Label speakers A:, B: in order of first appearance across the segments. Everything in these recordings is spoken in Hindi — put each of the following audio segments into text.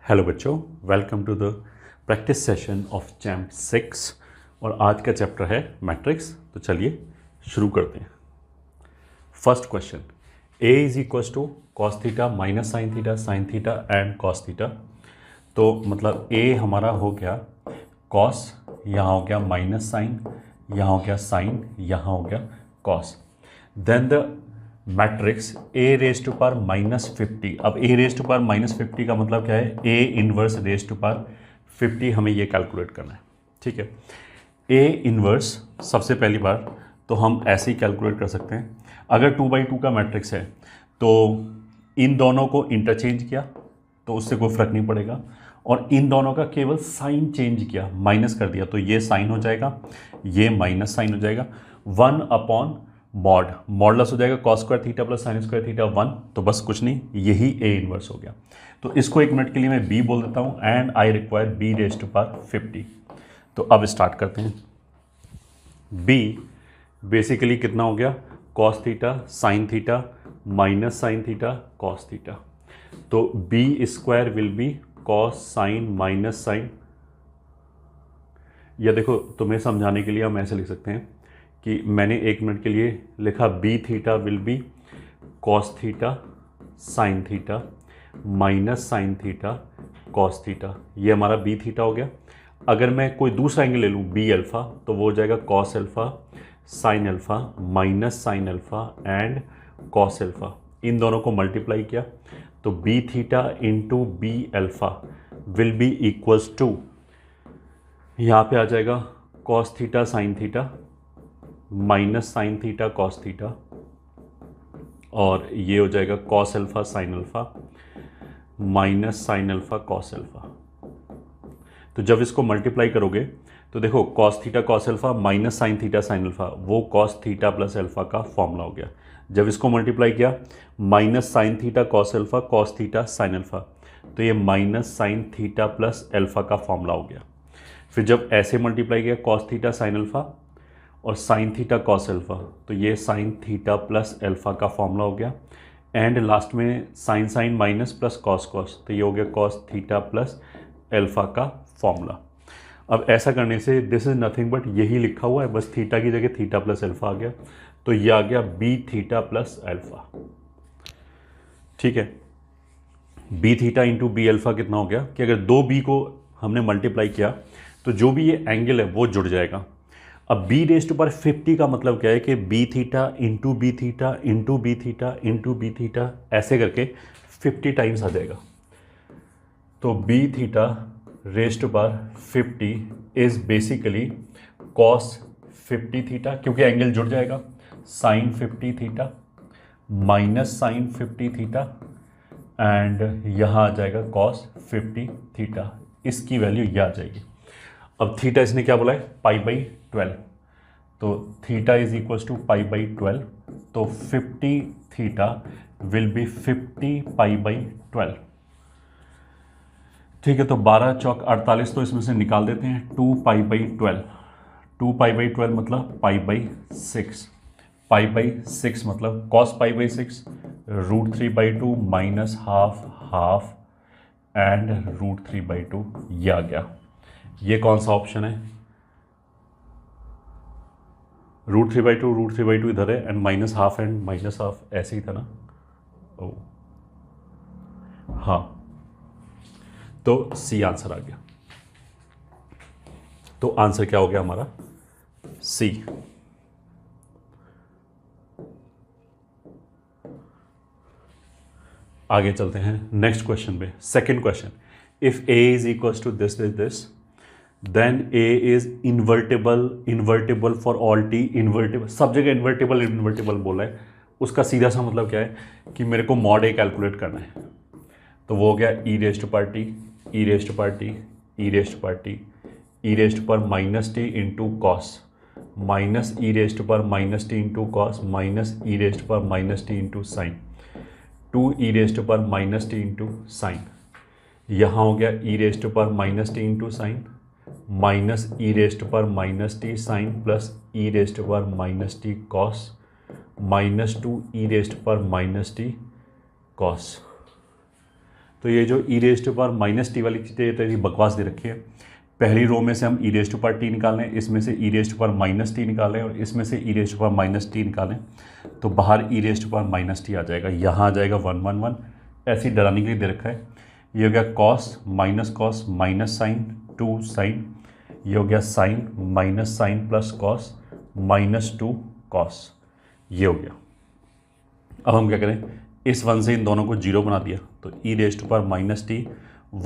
A: हेलो बच्चों, welcome to the practice session of champ 6 और आज का चैप्टर है मैट्रिक्स। तो चलिए शुरू करते हैं। First question, a is equals to cos theta minus sine theta and cos theta. तो मतलब a हमारा हो गया कॉस, यहाँ हो गया माइनस साइन, यहाँ हो गया साइन, यहाँ हो गया cos. Then the matrix a raise to power -50। अब a रेज टू पावर -50 का मतलब क्या है? a inverse raise to power 50 हमें ये कैलकुलेट करना है। ठीक है, a इनवर्स सबसे पहली बार तो हम ऐसे ही कैलकुलेट कर सकते हैं। अगर 2/2 का मैट्रिक्स है तो इन दोनों को इंटरचेंज किया तो उससे कोई फर्क नहीं पड़ेगा, और इन दोनों का केवल साइन चेंज किया, माइनस कर दिया, तो ये साइन हो जाएगा, ये माइनस साइन हो जाएगा। 1 अपॉन मॉड, मॉडलस हो जाएगा cos square theta plus sine square theta 1। तो बस कुछ नहीं, यही ए इनवर्स हो गया। तो इसको एक मिनट के लिए मैं बी बोल देता हूँ, and I require B raise to power 50। तो अब स्टार्ट करते हैं। बी बेसिकली कितना हो गया? Cos theta sine theta minus sine theta cos theta. तो B square will be cos sine minus sine, या देखो तुम्हें समझाने के लिए हम ऐसे लिख सकते हैं कि मैंने एक मिनट के लिए लिखा B theta will be cos theta sine theta minus sine theta cos theta. ये हमारा बी थीटा हो गया। अगर मैं कोई दूसरा एंगल ले लूँ बी अल्फ़ा, तो वो हो जाएगा cos alpha sine alpha minus sine alpha and cos alpha. इन दोनों को मल्टीप्लाई किया तो B theta into B alpha will be equals to, यहाँ पे आ जाएगा cos theta sine theta minus sine theta cos theta, और ये हो जाएगा cos alpha sine alpha minus sine alpha cos alpha. तो जब इसको मल्टीप्लाई करोगे तो देखो cos theta cos alpha minus sine theta sine alpha, वो कॉस थीटा प्लस अल्फ़ा का फॉर्मूला हो गया। जब इसको मल्टीप्लाई किया minus sine theta cos alpha cos theta sine alpha, तो ये minus sine theta plus alpha का फॉर्मूला हो गया। फिर जब ऐसे मल्टीप्लाई किया कॉस थीटा साइन अल्फ़ा और साइन थीटा कॉस अल्फ़ा, तो ये साइन थीटा प्लस अल्फ़ा का फॉर्मूला हो गया। एंड लास्ट में sine sine minus plus cos cos, तो ये हो गया कॉस थीटा प्लस अल्फ़ा का फॉर्मूला। अब ऐसा करने से दिस इज़ नथिंग बट यही लिखा हुआ है, बस थीटा की जगह थीटा प्लस अल्फ़ा आ गया, तो ये आ गया बी थीटा प्लस अल्फ़ा। ठीक है, B theta into B alpha कितना हो गया कि अगर दो बी को हमने मल्टीप्लाई किया तो जो भी ये एंगल है वो जुड़ जाएगा। अब बी रेज टू पावर 50 का मतलब क्या है कि B theta into B theta into B theta into B theta, ऐसे करके 50 टाइम्स आ जाएगा। तो B theta raise to power 50 is basically cos 50 theta, क्योंकि एंगल जुड़ जाएगा, sine 50 theta minus sine 50 theta and यहाँ आ जाएगा कॉस 50 थीटा। इसकी वैल्यू ये आ जाएगी। अब थीटा इसने क्या बोला है? π/12। तो थीटा इज इक्वल्स टू π/12, तो 50 थीटा विल बी 50 π/12। ठीक है, तो 12 चौक 48, तो इसमें से निकाल देते हैं 2 π/12। 2 π/12 मतलब π/6, π/6 मतलब cos π/6 √3/2 माइनस हाफ एंड √3/2, ये आ गया। ये कौन सा ऑप्शन है? √3/2 इधर है एंड माइनस हाफ ऐसे ही था ना। ओ हाँ, तो सी आंसर आ गया। तो आंसर क्या हो गया हमारा? सी। आगे चलते हैं नेक्स्ट क्वेश्चन पे। Second question, if A is equals to this then A is invertible for all t, invertible सब जगह इन्वर्टेबल बोला है। उसका सीधा सा मतलब क्या है कि मेरे को मॉड ए कैलकुलेट करना है। तो वो हो गया e raise to power t e raise to power t e raise to power t e raise to power minus t into cos minus e raise to power minus t into cos minus e raise to power minus t into sine 2 e raise to power minus t into sine. यहाँ हो गया e raise to power minus t into sine minus e raise to power minus t sine plus e raise to power minus t cos minus 2 e raise to power minus t cos. तो ये जो e raise to power minus t वाली चीज़ें तो ये बकवास दे रखी है। पहली रो में से हम e raise to power t निकालें, इसमें से e raise to power minus t निकालें और इसमें से e raise to power minus t निकालें, तो बाहर e raise to power minus t आ जाएगा, यहाँ आ जाएगा 111। ऐसे ही डराने के लिए दे रखा है। ये हो गया कॉस माइनस साइन 2 साइन, ये हो गया sine minus sine plus cos -2 cos, ये हो गया। अब हम क्या करें, इस 1 से इन दोनों को 0 बना दिया, तो e raise to power minus t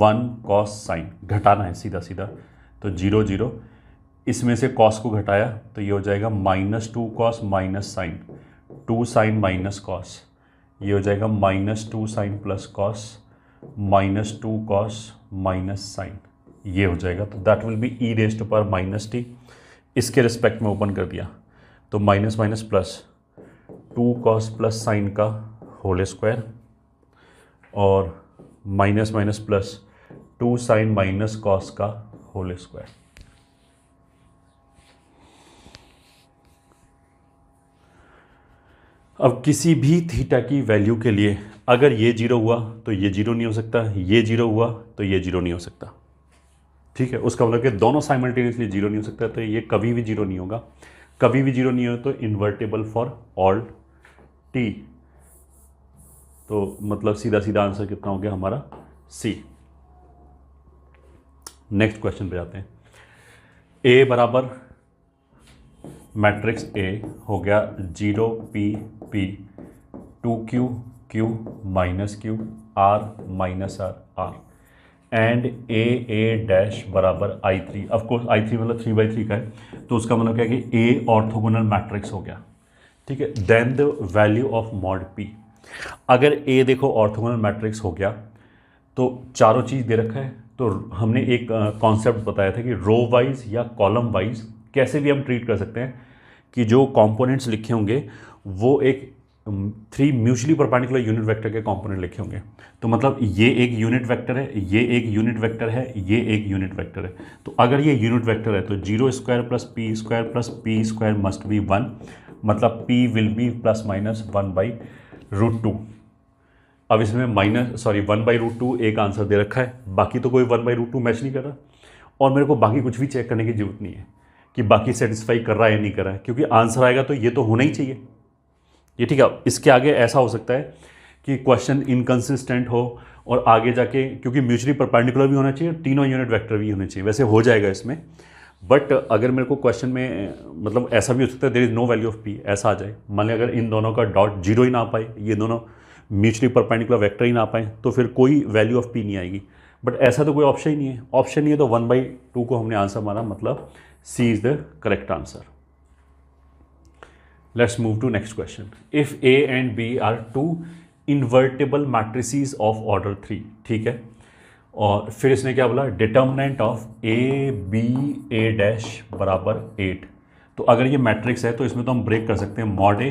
A: 1 cos sine, घटाना है सीधा सीधा, तो 0 0, इसमें से कॉस को घटाया तो ये हो जाएगा -2 cos minus sine 2 sine minus cos, ये हो जाएगा -2 sine plus cos -2 cos minus sine, ये हो जाएगा। तो that will be e raise to power minus t. इसके रिस्पेक्ट में ओपन कर दिया तो minus minus plus 2 cos plus sine का होल स्क्वायर और minus minus plus 2 sine minus cos का होल स्क्वायर। अब किसी भी थीटा की वैल्यू के लिए अगर ये 0 हुआ तो ये 0 नहीं हो सकता, ये 0 हुआ तो ये 0 नहीं हो सकता, ठीक है। उसका मतलब कि दोनों साइमल्टेनियसली 0 नहीं हो सकता, तो ये कभी भी 0 नहीं होगा। कभी भी 0 नहीं हो तो इन्वर्टेबल फॉर ऑल टी, तो मतलब सीधा सीधा आंसर कितना हो गया हमारा सी। नेक्स्ट क्वेश्चन पे जाते हैं। ए बराबर मैट्रिक्स ए हो गया 0 p p 2q q minus q r minus r r and a dash बराबर I3। ऑफ कोर्स I3 मतलब 3/3 का है, तो उसका मतलब क्या है कि A ऑर्थोगोनल मैट्रिक्स हो गया, ठीक है। Then the value of mod P। अगर A देखो ऑर्थोगोनल मैट्रिक्स हो गया तो चारों चीज़ दे रखा है, तो हमने एक कॉन्सेप्ट बताया था कि रो वाइज या कॉलम वाइज कैसे भी हम ट्रीट कर सकते हैं कि जो कंपोनेंट्स लिखे होंगे वो एक 3 म्यूचुअली परपेंडिकुलर यूनिट वेक्टर के कंपोनेंट लिखे होंगे। तो मतलब ये एक यूनिट वेक्टर है, ये एक यूनिट वेक्टर है, ये एक यूनिट वेक्टर है। तो अगर ये यूनिट वेक्टर है तो 0 square plus P square plus P square must be 1, मतलब p will be plus minus 1/√2। अब इसमें 1/√2 एक आंसर दे रखा है, बाकी तो कोई 1/√2 मैच नहीं कर रहा, और मेरे को बाकी कुछ भी चेक करने की जरूरत नहीं है कि बाकी सेटिस्फाई कर रहा है या नहीं कर रहा है, क्योंकि आंसर आएगा तो ये तो होना ही चाहिए ये, ठीक है। इसके आगे ऐसा हो सकता है कि क्वेश्चन इनकंसिस्टेंट हो और आगे जाके, क्योंकि म्यूचुअली परपेंडिकुलर भी होना चाहिए, तीनों यूनिट वेक्टर भी होने चाहिए, वैसे हो जाएगा इसमें। बट अगर मेरे को क्वेश्चन में मतलब ऐसा भी हो सकता है there is no value of P, ऐसा आ जाए, मान लिया अगर इन दोनों का डॉट 0 ही ना पाए, ये दोनों म्यूचुअली परपेंडिकुलर वेक्टर ही ना पाए, तो फिर कोई वैल्यू ऑफ पी नहीं आएगी। बट ऐसा तो कोई ऑप्शन ही नहीं है, ऑप्शन नहीं है तो 1/2 को हमने आंसर माना, मतलब C is the correct answer. Let's move to next question. If A and B are two invertible matrices of order 3, ठीक है, और फिर इसने क्या बोला, determinant of A B A dash बराबर 8। तो अगर ये मैट्रिक्स है तो इसमें तो हम ब्रेक कर सकते हैं mod A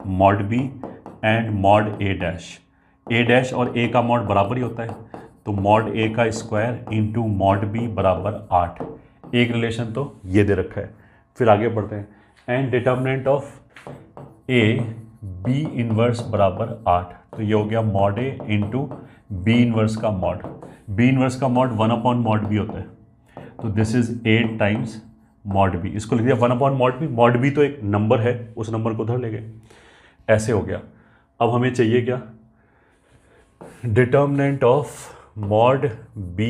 A: mod B and mod A dash. A dash और A का मॉड बराबर ही होता है, तो मॉड A का स्क्वायर इंटू मॉड B बराबर 8। एक रिलेशन तो ये दे रखा है। फिर आगे बढ़ते हैं, and determinant of A B inverse बराबर 8, तो ये हो गया mod A into B inverse का मॉड। बी इनवर्स का मॉड 1/मॉड B होता है, तो this is 8 times mod B। इसको लिख दिया 1/मॉड B। मॉड B तो एक नंबर है, उस नंबर को उधर ले गए, ऐसे हो गया। अब हमें चाहिए क्या, determinant of mod B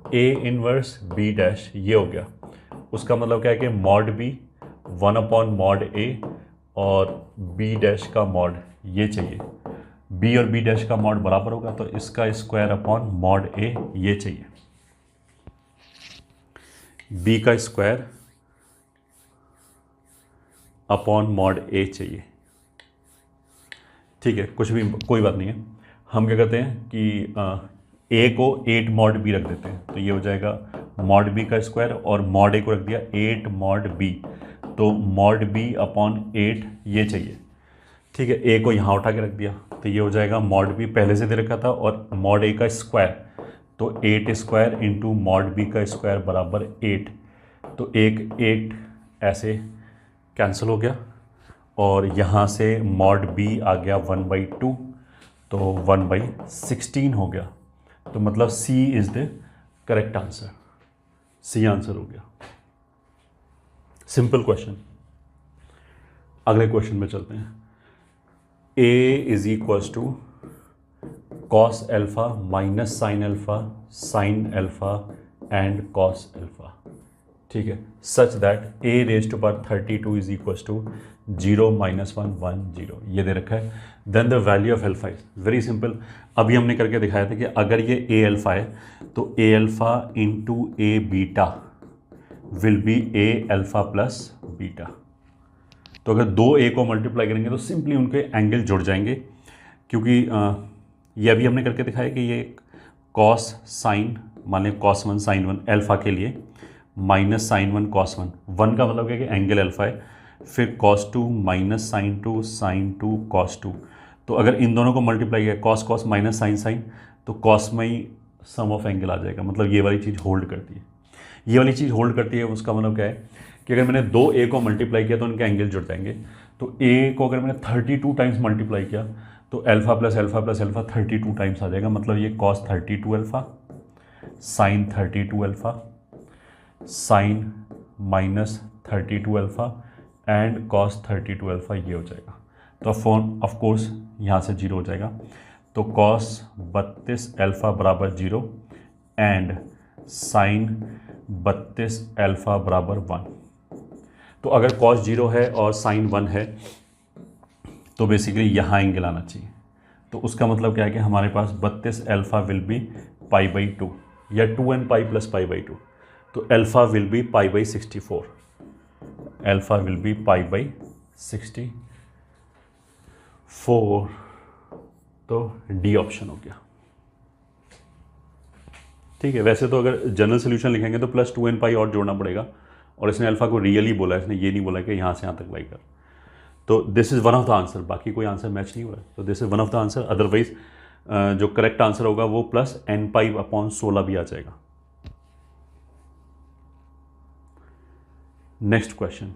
A: A inverse B dash, ये हो गया। उसका मतलब क्या है कि मॉड B 1/मॉड A और B डैश का मॉड ये चाहिए। B और B डैश का मॉड बराबर होगा, तो इसका स्क्वायर अपॉन मॉड A ये चाहिए। B का स्क्वायर अपॉन मॉड A चाहिए, ठीक है। कुछ भी कोई बात नहीं है, हम क्या करते हैं कि A को 8 मॉड B रख देते हैं, तो ये हो जाएगा मॉड B का स्क्वायर, और मॉड A को रख दिया 8 मॉड B, तो मॉड B अपॉन 8 ये चाहिए, ठीक है। A को यहाँ उठा के रख दिया, तो ये हो जाएगा मॉड B पहले से दे रखा था, और मॉड A का स्क्वायर, तो 8 स्क्वायर इंटू मॉड B का स्क्वायर बराबर 8, तो 8 ऐसे कैंसिल हो गया, और यहाँ से मॉड B आ गया 1/2, तो 1/16 हो गया। तो मतलब C is the correct answer, C answer हो गया। Simple question. अगले क्वेश्चन में चलते हैं। A is equals to cos alpha minus sine alpha, sine alpha and cos alpha, ठीक है, such that A raise to power 32 is equals to 0 -1 1 0, ये दे रखा है। Then the value of alpha is very simple. अभी हमने करके दिखाया था कि अगर ये ए एल्फा है तो A alpha into A beta will be A alpha plus beta. तो अगर दो ए को मल्टीप्लाई करेंगे तो सिंपली उनके एंगल जुड़ जाएंगे, क्योंकि ये अभी हमने करके दिखाया कि ये कॉस साइन, मान लें cos 1 sin 1 एल्फा के लिए, माइनस साइन 1 cos 1, 1 का मतलब क्या है कि एंगल एल्फा है, फिर cos 2 minus sine 2 sin 2 cos 2। तो अगर इन दोनों को मल्टीप्लाई किया cos cos minus sine sine, तो cos में ही सम ऑफ एंगल आ जाएगा, मतलब ये वाली चीज़ होल्ड करती है, ये वाली चीज़ होल्ड करती है। उसका मतलब क्या है कि अगर मैंने दो ए को मल्टीप्लाई किया तो उनके एंगल जुड़ जाएंगे। तो ए को अगर मैंने 32 टाइम्स मल्टीप्लाई किया तो alpha plus alpha plus alpha 32 times आ जाएगा, मतलब ये cos 32 alpha, sine 32 alpha, sine minus 32 alpha and cos 32 alpha, ये हो जाएगा। तो फोन ऑफ कोर्स यहाँ से 0 हो जाएगा। तो cos 32 एल्फा बराबर 0 एंड साइन 32 एल्फा बराबर 1। तो अगर cos 0 है और साइन 1 है तो बेसिकली यहाँ एंगल आना चाहिए। तो उसका मतलब क्या है कि हमारे पास 32 एल्फा विल बी π/2 या 2n पाई प्लस π/2। तो alpha will be π/64, alpha will be π/64। तो डी ऑप्शन हो गया, ठीक है। वैसे तो अगर जनरल सोल्यूशन लिखेंगे तो प्लस 2n पाई और जोड़ना पड़ेगा, और इसने अल्फा को रियली बोला है, इसने ये नहीं बोला कि यहाँ से यहाँ तक लाई कर। तो this is one of the answer, बाकी कोई आंसर मैच नहीं हो रहा है, तो this is one of the answer. Otherwise जो करेक्ट आंसर होगा वो प्लस n पाई अपॉन 16 भी आ जाएगा। Next question,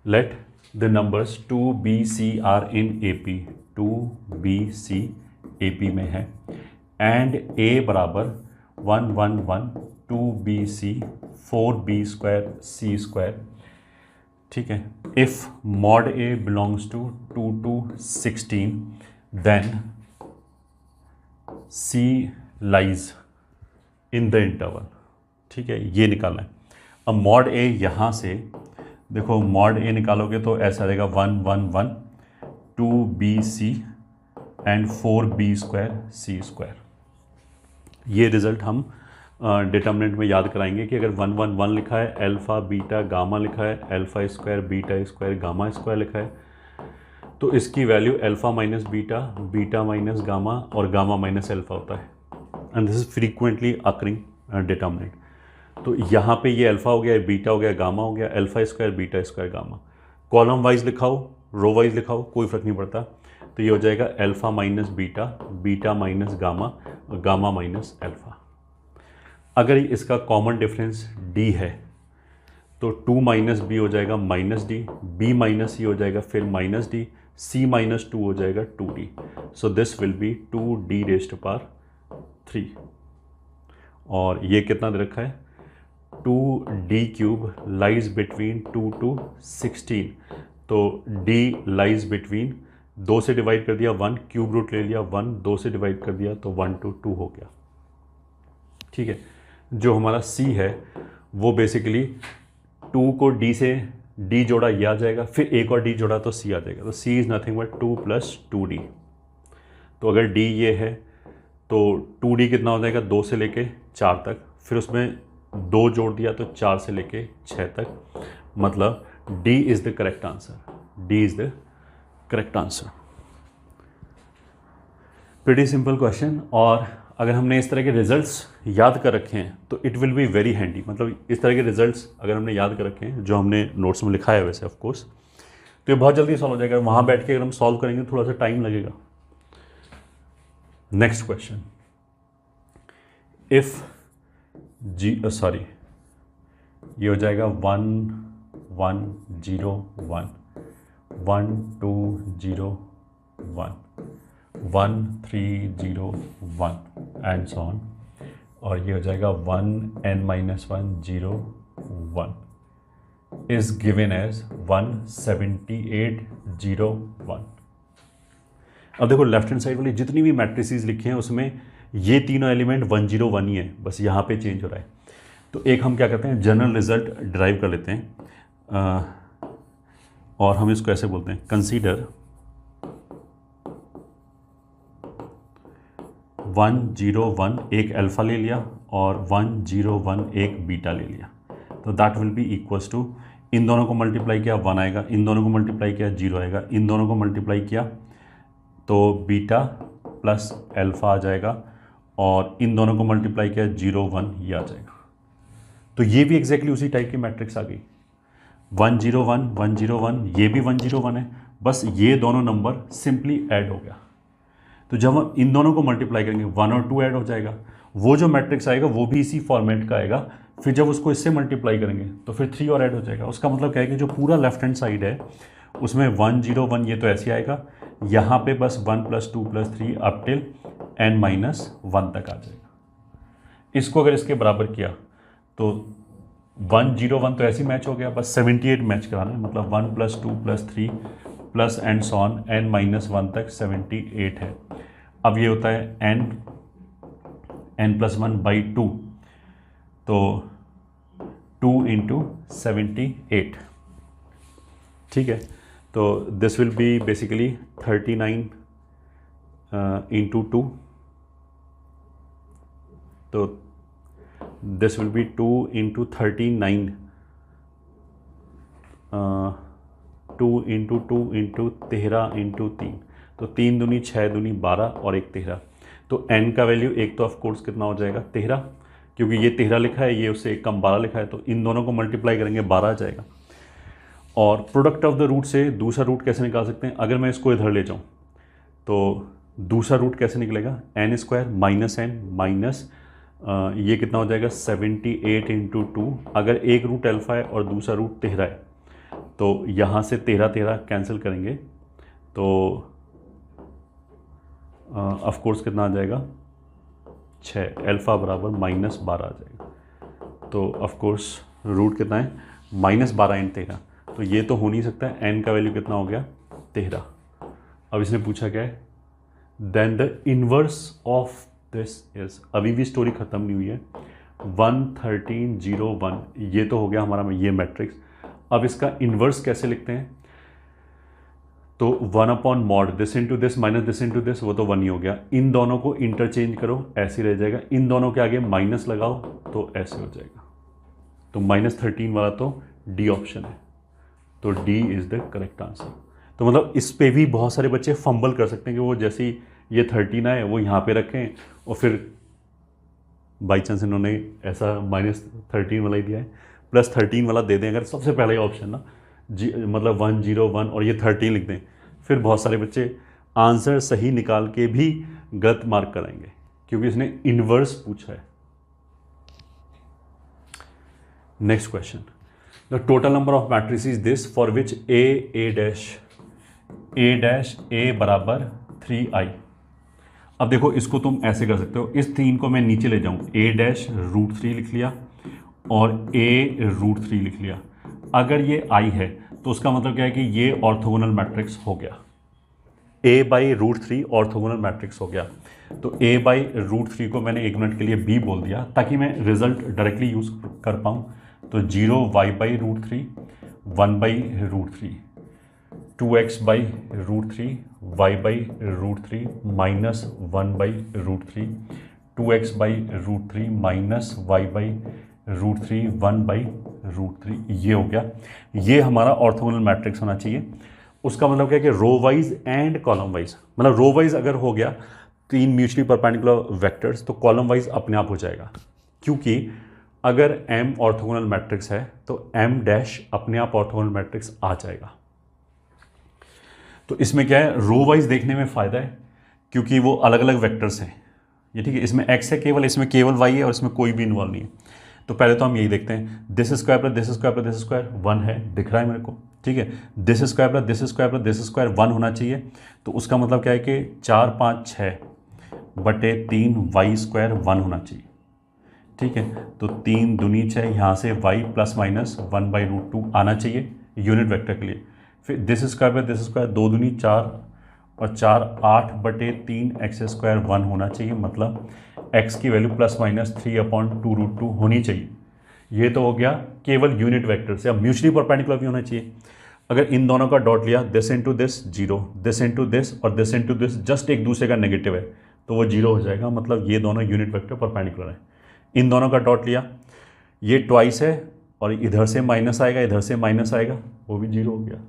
A: let the numbers 2 B C are in AP, 2 B C AP में है एंड A बराबर 1 1 1 2 B C 4 B square C square, ठीक है। If mod A belongs to 2 to 16 then C lies in the interval, ठीक है, ये निकालना है। अब मॉड A यहाँ से देखो, मॉड A निकालोगे तो ऐसा रहेगा 1 1 1 2 B C and 4 B square C square. ये रिजल्ट हम डिटर्मिनेंट में याद कराएंगे कि अगर 1 1 1 लिखा है, अल्फा बीटा गामा लिखा है, alpha square beta square gamma square लिखा है, तो इसकी value alpha minus beta, beta minus gamma और गामा माइनस अल्फा होता है, and this is frequently occurring determinant. तो यहाँ पे ये अल्फा हो गया, बीटा हो गया, गामा हो गया, alpha square beta square gamma. Column wise लिखाओ, रो वाइज लिखाओ, कोई फर्क नहीं पड़ता। तो ये हो जाएगा alpha minus beta, beta minus gamma और गामा माइनस अल्फा। अगर इसका कॉमन डिफरेंस d है तो 2 माइनस बी हो जाएगा माइनस डी, b माइनस सी हो जाएगा फिर माइनस डी, c माइनस 2 हो जाएगा 2d। So this will be 2d raised to power 3। और ये कितना दे रखा है, 2d cube lies between 2 to 16। तो d लाइज बिटवीन, 2 से डिवाइड कर दिया 1, क्यूब रूट ले लिया 1, 2 से डिवाइड कर दिया तो 1 to 2 हो गया, ठीक है। जो हमारा c है वो बेसिकली 2 को d से d जोड़ा ये आ जाएगा, फिर एक और d जोड़ा तो c आ जाएगा। तो c is nothing but 2 + 2d। तो अगर d ये है तो 2d कितना हो जाएगा, 2 से लेके 4 तक, फिर उसमें 2 जोड़ दिया तो 4 से लेके 6 तक, मतलब d is the correct answer, d is the correct answer. Pretty simple question. और अगर हमने इस तरह के रिजल्ट्स याद कर रखे हैं तो it will be very handy, मतलब इस तरह के रिजल्ट्स अगर हमने याद कर रखे हैं जो हमने नोट्स में लिखा है वैसे ऑफ कोर्स, तो ये बहुत जल्दी सॉल्व हो जाएगा। वहाँ बैठ के अगर हम सॉल्व करेंगे थोड़ा सा टाइम लगेगा। नेक्स्ट क्वेश्चन, इफ सॉरी ये हो जाएगा 1 1 0 1 1 2 0 1 1 3 0 1 एंड सो ऑन। और ये हो जाएगा 1 n minus 1 0 1 is given as 178 0 1। अब देखो लेफ्ट हैंड साइड वाली जितनी भी मैट्रिसेस लिखी हैं उसमें ये तीनों एलिमेंट 1 0 1 ही है, बस यहाँ पे चेंज हो रहा है। तो एक हम क्या करते हैं, जनरल रिजल्ट ड्राइव कर लेते हैं और हम इसको ऐसे बोलते हैं, कंसीडर 1 0 1 एक अल्फा ले लिया और 1 0 1 एक बीटा ले लिया, तो that will be equals to, इन दोनों को मल्टीप्लाई किया 1 आएगा, इन दोनों को मल्टीप्लाई किया 0 आएगा, इन दोनों को मल्टीप्लाई किया तो बीटा प्लस अल्फा आ जाएगा, और इन दोनों को मल्टीप्लाई किया 0 1 ये आ जाएगा। तो ये भी एग्जैक्टली उसी टाइप की मैट्रिक्स आ गई, 1 0 1 1 0 1, ये भी 1 0 1 है, बस ये दोनों नंबर सिंपली ऐड हो गया। तो जब हम इन दोनों को मल्टीप्लाई करेंगे 1 और 2 ऐड हो जाएगा, वो जो मैट्रिक्स आएगा वो भी इसी फॉर्मेट का आएगा। फिर जब उसको इससे मल्टीप्लाई करेंगे तो फिर 3 और ऐड हो जाएगा। उसका मतलब क्या है कि जो पूरा लेफ्ट हैंड साइड है उसमें 1 0 1 ये तो ऐसे आएगा, यहाँ पे बस 1 + 2 + 3 अप टिल n - 1 तक आ जाएगा। इसको अगर इसके बराबर किया तो 1 0 1 तो ऐसे ही मैच हो गया, बस 78 मैच कराना है, मतलब 1 + 2 + 3 plus and so on n - 1 तक 78 है। अब ये होता है n + 1/2, तो 2 × 78, ठीक है। तो दिस विल बी बेसिकली 39 × 2, तो दिस विल बी 2 × 39, 2 × 2 × 13 × 3, तो 3 दूनी 6 दूनी 12 और 1 13, तो n का वैल्यू एक तो ऑफ कोर्स कितना हो जाएगा 13, क्योंकि ये 13 लिखा है, ये उससे एक कम 12 लिखा है, तो इन दोनों को मल्टीप्लाई करेंगे 12 आ जाएगा। और प्रोडक्ट ऑफ द रूट से दूसरा रूट कैसे निकाल सकते हैं, अगर मैं इसको इधर ले जाऊँ तो दूसरा रूट कैसे निकलेगा, n² - n माइनस ये कितना हो जाएगा 78 × 2, अगर एक रूट अल्फा है और दूसरा रूट 13 है तो यहाँ से 13 13 कैंसिल करेंगे तो ऑफ कोर्स कितना आ जाएगा 6, अल्फा बराबर -12 आ जाएगा। तो ऑफ कोर्स रूट कितना है -12 × 13, तो ये तो हो नहीं सकता है, n का वैल्यू कितना हो गया 13। अब इसने पूछा क्या है, then the inverse of this is, अभी भी स्टोरी खत्म नहीं हुई है, 1 13 0 1 ये तो हो गया हमारा ये मैट्रिक्स। अब इसका इन्वर्स कैसे लिखते हैं, तो 1/mod this into this minus this into this, वो तो 1 ही हो गया। इन दोनों को इंटरचेंज करो, ऐसे रह जाएगा, इन दोनों के आगे माइनस लगाओ तो ऐसे हो जाएगा। तो -13 वाला तो डी ऑप्शन है, तो D is the correct answer. तो मतलब इस पे भी बहुत सारे बच्चे फंबल कर सकते हैं कि वो जैसे ही ये 13 आए वो यहाँ पे रखें और फिर बाई चांस इन्होंने ऐसा -13 वाला ही दिया है, +13 वाला दे दें अगर सबसे पहले ऑप्शन ना जी, मतलब 1 0 1 और ये 13 लिख दें, फिर बहुत सारे बच्चे आंसर सही निकाल के भी गलत मार्क कराएंगे क्योंकि इसने इन्वर्स पूछा है। Next question, the total number of matrices this for which a बराबर 3i। अब देखो इसको तुम ऐसे कर सकते हो, इस 3 को मैं नीचे ले जाऊं, a'√3 लिख लिया और a√3 लिख लिया। अगर ये i है तो उसका मतलब क्या है कि ये ऑर्थोगोनल मैट्रिक्स हो गया, a/√3 ऑर्थोगोनल मैट्रिक्स हो गया। तो a/√3 को मैंने 1 मिनट के लिए b बोल दिया ताकि मैं रिजल्ट डायरेक्टली यूज कर पाऊँ। तो 0y/√3, 1/√3, 2x/√3, y/√3 minus 1/√3, 2x/√3 minus y/√3, 1/√3, ये हो गया। ये हमारा ऑर्थोगोनल मैट्रिक्स होना चाहिए। उसका मतलब क्या है कि row wise and column wise, मतलब रो वाइज अगर हो गया 3 म्यूचुअली परपेंडिकुलर वेक्टर्स तो कॉलम वाइज अपने आप हो जाएगा, क्योंकि अगर m ऑर्थोगोनल मैट्रिक्स है तो m' अपने आप ऑर्थोगोनल मैट्रिक्स आ जाएगा। तो इसमें क्या है, रो वाइज देखने में फ़ायदा है क्योंकि वो अलग अलग वेक्टर्स हैं, ये ठीक है। इसमें x है केवल, इसमें केवल y है और इसमें कोई भी इन्वॉल्व नहीं है। तो पहले तो हम यही देखते हैं, this square plus this square plus this square 1 है, दिख रहा है मेरे को, ठीक है। This square plus this square plus this square 1 होना चाहिए। तो उसका मतलब क्या है कि 4 5 6/3 y² 1 होना चाहिए। ठीक है, तो 3 दूनी 6, यहाँ से y प्लस माइनस 1/√2 आना चाहिए यूनिट वेक्टर के लिए। फिर this square by this square, 2 दूनी 4 और 4 8/3 x स्क्वायर 1 होना चाहिए, मतलब x की वैल्यू प्लस माइनस 3/2√2 होनी चाहिए। ये तो हो गया केवल यूनिट वेक्टर से। अब म्यूचुअली परपेंडिकुलर भी होना चाहिए। अगर इन दोनों का डॉट लिया, this into this 0, this into this और दिस इनटू दिस जस्ट एक दूसरे का नेगेटिव है तो वो 0 हो जाएगा, मतलब ये दोनों यूनिट वेक्टर परपेंडिकुलर है। इन दोनों का डॉट लिया, ये ट्वाइस है और इधर से माइनस आएगा, इधर से माइनस आएगा, वो भी 0 हो गया।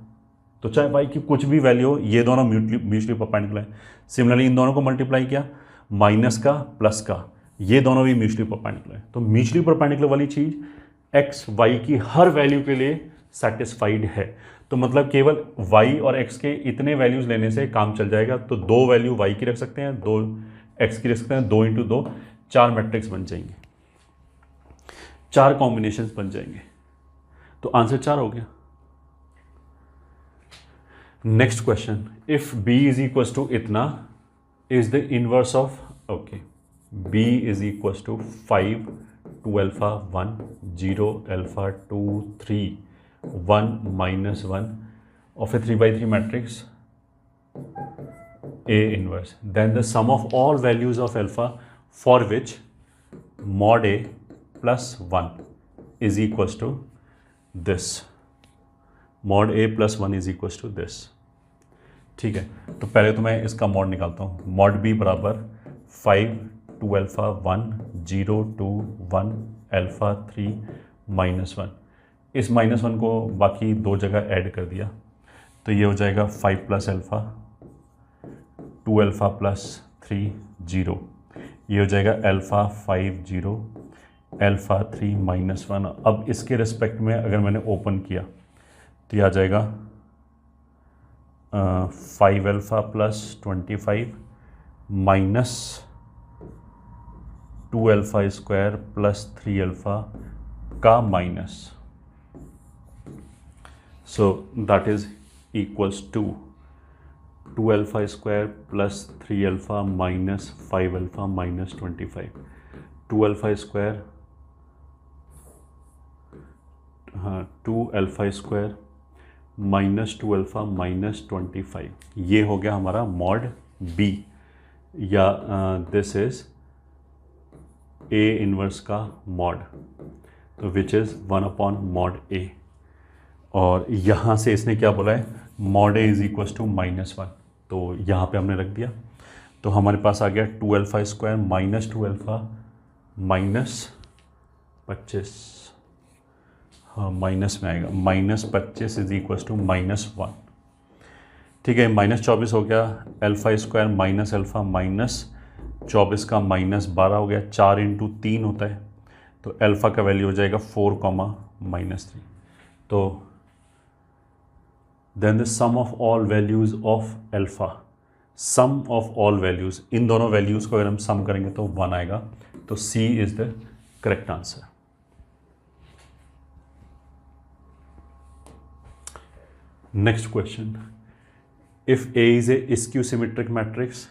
A: तो चाहे भाई की कुछ भी वैल्यू हो, ये दोनों म्यूचुअली परपेंडिकुलर है। सिमिलरली इन दोनों को मल्टीप्लाई किया, माइनस का प्लस का, ये दोनों भी म्यूचुअली परपेंडिकुलर है। तो म्यूचुअली परपेंडिकुलर वाली चीज़ एक्स वाई की हर वैल्यू के लिए सेटिस्फाइड है। तो मतलब केवल y और x के इतने वैल्यूज़ लेने से काम चल जाएगा। तो 2 वैल्यू y की रख सकते हैं, 2 x की रख सकते हैं, 2 × 2 4 मैट्रिक्स बन जाएंगे, 4 कॉम्बिनेशंस बन जाएंगे। तो आंसर 4 हो गया। Next question, if b is equal to इतना is the inverse of, okay, b is equal to 5 2 alpha 1 0 alpha 2 3 1 -1 of a 3/3 matrix A inverse, then the sum of all values of alpha for which mod A plus 1 is equals to this, mod A plus 1 is equals to this। ठीक है, तो पहले तो मैं इसका मॉड निकालता हूँ। मॉड B बराबर 5 2 अल्फा 1 0 2 1 अल्फा 3 -1। इस -1 को बाकी 2 जगह ऐड कर दिया तो ये हो जाएगा 5 प्लस अल्फ़ा 2 अल्फ़ा प्लस 3 0, ये हो जाएगा अल्फ़ा 5 0 अल्फ़ा 3 -1। अब इसके रिस्पेक्ट में अगर मैंने ओपन किया तो ये आ जाएगा 5 alpha plus 25 minus 2 alpha square plus 3 alpha का minus, so that is equals to 2 alpha square plus 3 alpha minus 5 alpha minus 25। 2 alpha square, हाँ 2 alpha square minus 2 alpha minus 25, ये हो गया हमारा मॉड B, या दिस इज A इनवर्स का मॉड, तो विच इज़ 1/mod A। और यहाँ से इसने क्या बोला है, mod A is equal to -1, तो यहाँ पे हमने रख दिया। तो हमारे पास आ गया 2 alpha square minus 2 alpha minus 25, हाँ माइनस में आएगा, -25 इज इक्वल टू -1। ठीक है, -24 हो गया, alpha square minus alpha minus 24 का -12 हो गया, 4 × 3 होता है, तो अल्फ़ा का वैल्यू हो जाएगा 4, -3। तो then the sum of all values of alpha, sum of all values, इन दोनों वैल्यूज़ को अगर हम सम करेंगे तो 1 आएगा, तो C is the correct answer. Next question, if A is a skew symmetric matrix,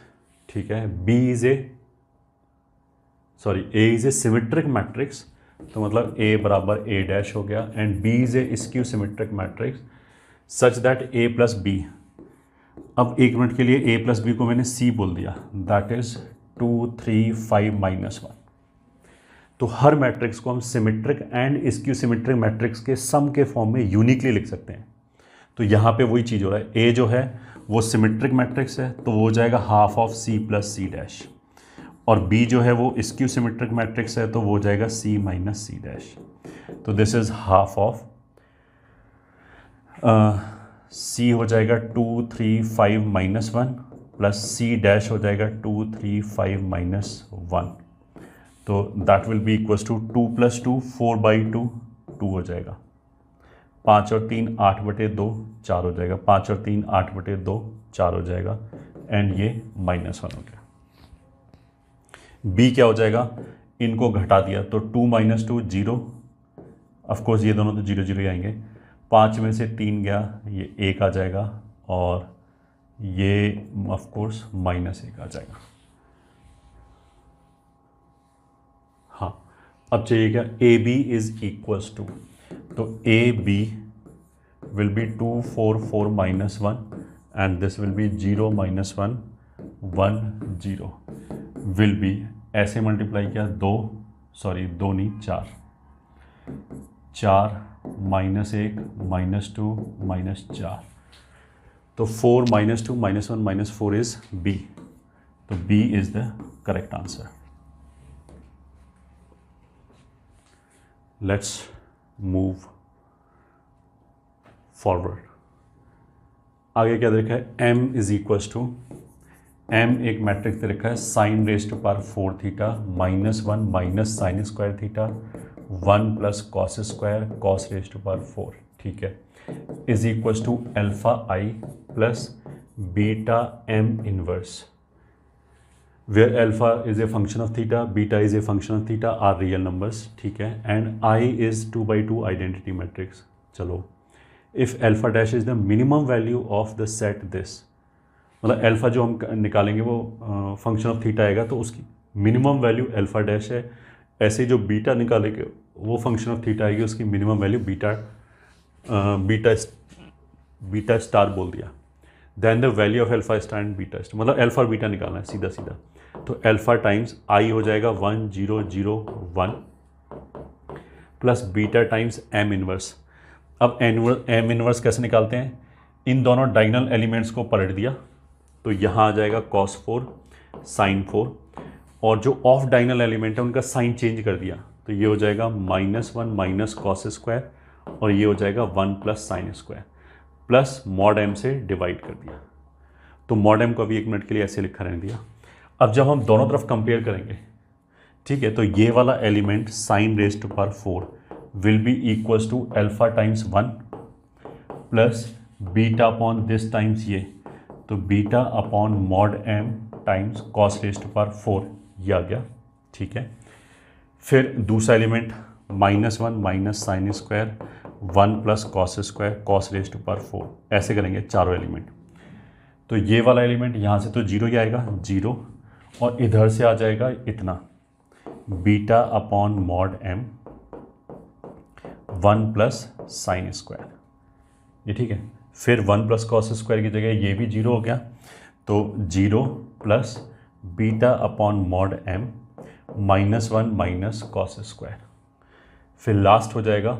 A: ठीक है, A is a symmetric matrix, तो मतलब ए बराबर ए डैश हो गया, and B is a skew symmetric matrix such that A plus B, अब एक मिनट के लिए ए प्लस बी को मैंने सी बोल दिया, दैट इज 2 3 5 -1। तो हर मैट्रिक्स को हम symmetric and skew symmetric matrix के सम के फॉर्म में यूनिकली लिख सकते हैं। तो यहाँ पे वही चीज़ हो रहा है, ए जो है वो सिमेट्रिक मैट्रिक्स है तो वो हो जाएगा half of C plus C dash, और बी जो है वो स्क्यू सिमेट्रिक मैट्रिक्स है तो वो हो जाएगा सी माइनस सी डैश। तो दिस इज हाफ ऑफ सी हो जाएगा 2 3 5 -1 प्लस सी डैश हो जाएगा 2 3 5 -1, तो that will be equals to 2 + 2 4/2 2 हो जाएगा, 5 और 3 8/2 4 हो जाएगा, 5 और 3 8/2 4 हो जाएगा, एंड ये -1 हो गया। बी क्या हो जाएगा, इनको घटा दिया तो 2 - 2 0, ऑफकोर्स ये दोनों तो 0 0 ही आएंगे, 5 में से 3 गया, ये 1 आ जाएगा, और ये ऑफकोर्स -1 आ जाएगा। हाँ, अब चाहिए क्या, A B is equals to, तो A B will be 2 4 4 -1 and this will be 0 -1 1 0 will be, ऐसे मल्टीप्लाई किया, दो नहीं 4 -1 -2 -4, तो 4 -2 -1 -4 इज बी, तो B is the correct answer. Let's move forward. आगे क्या दे रखा है, m is equals to, m एक मैट्रिक्स दे रखा है sine raise to power 4 theta -1 minus sine square theta 1 plus cos square cos raise to power 4, ठीक है, is equals to alpha I plus beta m inverse, where alpha is a function of theta, beta is a function of theta, are real numbers, ठीक है, and I is 2/2 identity matrix. चलो, if alpha dash is the minimum value of the set this, मतलब alpha जो हम निकालेंगे वो function of theta आएगा, तो उसकी minimum value alpha dash है, ऐसे जो बीटा निकालेंगे वो function of theta आएगी, उसकी minimum value बीटा स्टार बोल दिया, then the value of alpha star and beta star, मतलब अल्फा और बीटा निकालना है सीधा सीधा, तो अल्फा टाइम्स आई हो जाएगा 1 0 0 1 plus beta times M inverse. अब एम इनवर्स कैसे निकालते हैं, इन दोनों डायगोनल एलिमेंट्स को पलट दिया, तो यहाँ आ जाएगा cos 4 sin 4, और जो ऑफ डायगोनल एलिमेंट है उनका साइन चेंज कर दिया, तो ये हो जाएगा -1 माइनस कॉस स्क्वायर, और ये हो जाएगा 1 plus sine square, plus mod M से डिवाइड कर दिया, तो मॉड एम को अभी 1 मिनट के लिए ऐसे लिखा रहने दिया. अब जब हम दोनों तरफ कंपेयर करेंगे, ठीक है, तो ये वाला element sine raise to power 4 will be equals to alpha times 1 plus beta upon this times ये, तो beta upon mod M times cos raise to power 4, ये आ गया, ठीक है. फिर दूसरा element -1 minus sine square 1 plus cos square cos raise to power 4, ऐसे करेंगे चारों एलिमेंट, तो ये वाला एलिमेंट यहाँ से तो 0 ही आएगा 0, और इधर से आ जाएगा इतना beta upon mod M 1 plus sine square, ये ठीक है. फिर 1 प्लस कॉस स्क्वायर की जगह ये भी 0 हो गया, तो 0 plus beta upon mod M -1 minus cos square, फिर लास्ट हो जाएगा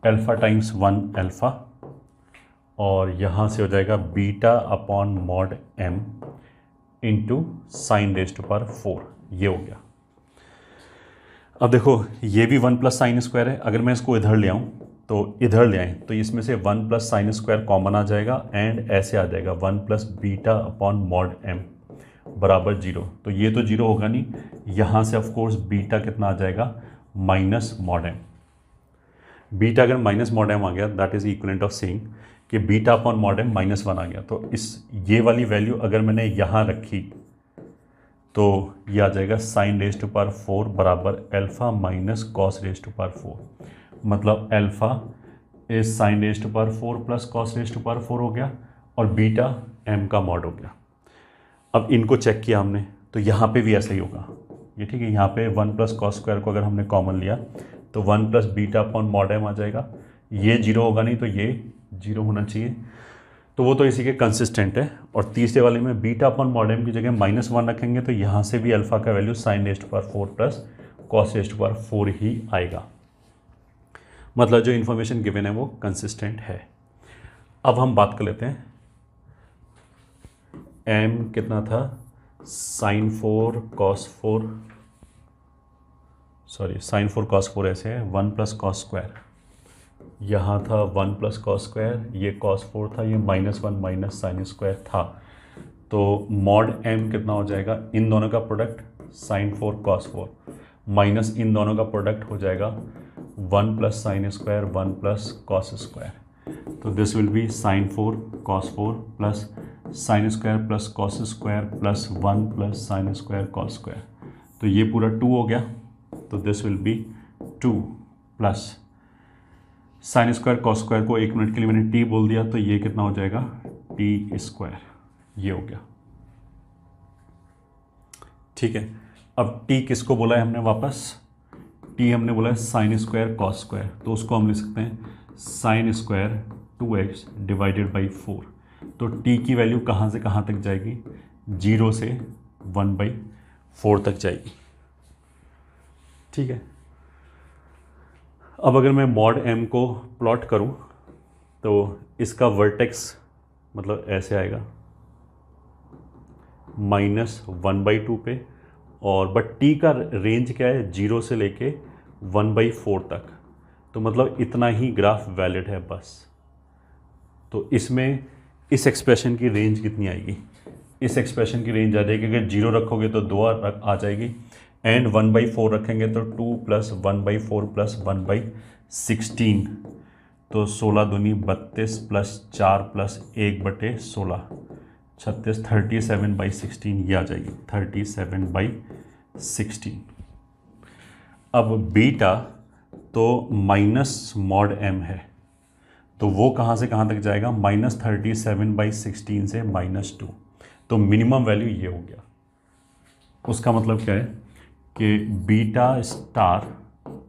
A: अल्फा टाइम्स 1 अल्फा, और यहाँ से हो जाएगा beta upon mod M into sine raise to power 4, ये हो गया. अब देखो ये भी 1 प्लस साइन स्क्वायर है, अगर मैं इसको इधर ले आऊँ तो इधर ले आएँ तो इसमें से 1 प्लस साइन स्क्वायर कॉमन आ जाएगा, एंड ऐसे आ जाएगा 1 plus beta upon mod M बराबर 0, तो ये तो 0 होगा नहीं, यहाँ से ऑफकोर्स बीटा कितना आ जाएगा माइनस मॉड एम. बीटा अगर माइनस मॉड एम आ गया, that is equivalent of saying कि बीटा अपॉन मॉड एम -1 आ गया, तो ये वाली वैल्यू अगर मैंने यहाँ रखी तो ये आ जाएगा साइन रेज टू पावर 4 बराबर alpha minus cos raise to power 4, मतलब alpha is sine raise to power 4 plus cos raise to power 4 हो गया, और बीटा एम का मॉड हो गया. अब इनको चेक किया हमने, तो यहाँ पे भी ऐसा ही होगा, ये ठीक है, यहाँ पे 1 प्लस कॉस स्क्वायर को अगर हमने कॉमन लिया तो 1 plus beta upon mod M आ जाएगा, ये 0 होगा नहीं, तो ये 0 होना चाहिए, तो वो तो इसी के कंसिस्टेंट है. और तीसरे वाले में बीटा अपॉन मॉड एम की जगह -1 रखेंगे, तो यहाँ से भी अल्फा का value sine raise to power 4 plus cos raise to power 4 ही आएगा, मतलब जो इन्फॉर्मेशन गिवन है वो कंसिस्टेंट है. अब हम बात कर लेते हैं, m कितना था, sine 4 cos 4, sorry sine 4 cos 4 ऐसे है, 1 प्लस कॉस स्क्वायर, यहाँ था 1 प्लस कॉस स्क्वायर, ये कॉस 4 था, ये -1 माइनस साइन स्क्वायर था, तो मॉड m कितना हो जाएगा, इन दोनों का प्रोडक्ट साइन 4 कॉस 4 माइनस इन दोनों का प्रोडक्ट हो जाएगा 1 plus sine square 1 plus cos square, तो this will be sine 4 cos 4 plus sine square plus cos square plus 1 plus sine square cos square, तो ये पूरा 2 हो गया, तो this will be 2 plus sine square cos square को 1 मिनट के लिए मैंने टी बोल दिया, तो ये कितना हो जाएगा टी स्क्वायर, ये हो गया, ठीक है. अब टी किसको बोला है हमने वापस, टी हमने बोला है साइन स्क्वायर कॉस स्क्वायर, तो उसको हम लिख सकते हैं sine square 2x divided by 4। तो टी की वैल्यू कहाँ से कहाँ तक जाएगी, 0 से 1/4 तक जाएगी। ठीक है, अब अगर मैं मॉड m को प्लॉट करूं तो इसका वर्टेक्स मतलब ऐसे आएगा -1/2 पे, और बट टी का रेंज क्या है, 0 से लेके 1/4 तक, तो मतलब इतना ही ग्राफ वैलिड है बस। तो इसमें इस एक्सप्रेशन की रेंज कितनी आएगी, इस एक्सप्रेशन की रेंज आ जाएगी, अगर 0 रखोगे तो 2 आ जाएगी, एंड 1/4 रखेंगे तो 2 + 1/4 + 1/16, तो 16 दूनी 32 + 4 + 1/16, 36, 37/16 ये आ जाएगी 37/16। अब बीटा तो माइनस मॉड m है, तो वो कहाँ से कहाँ तक जाएगा, -37/16 से -2, तो मिनिमम वैल्यू ये हो गया। उसका मतलब क्या है कि बीटा स्टार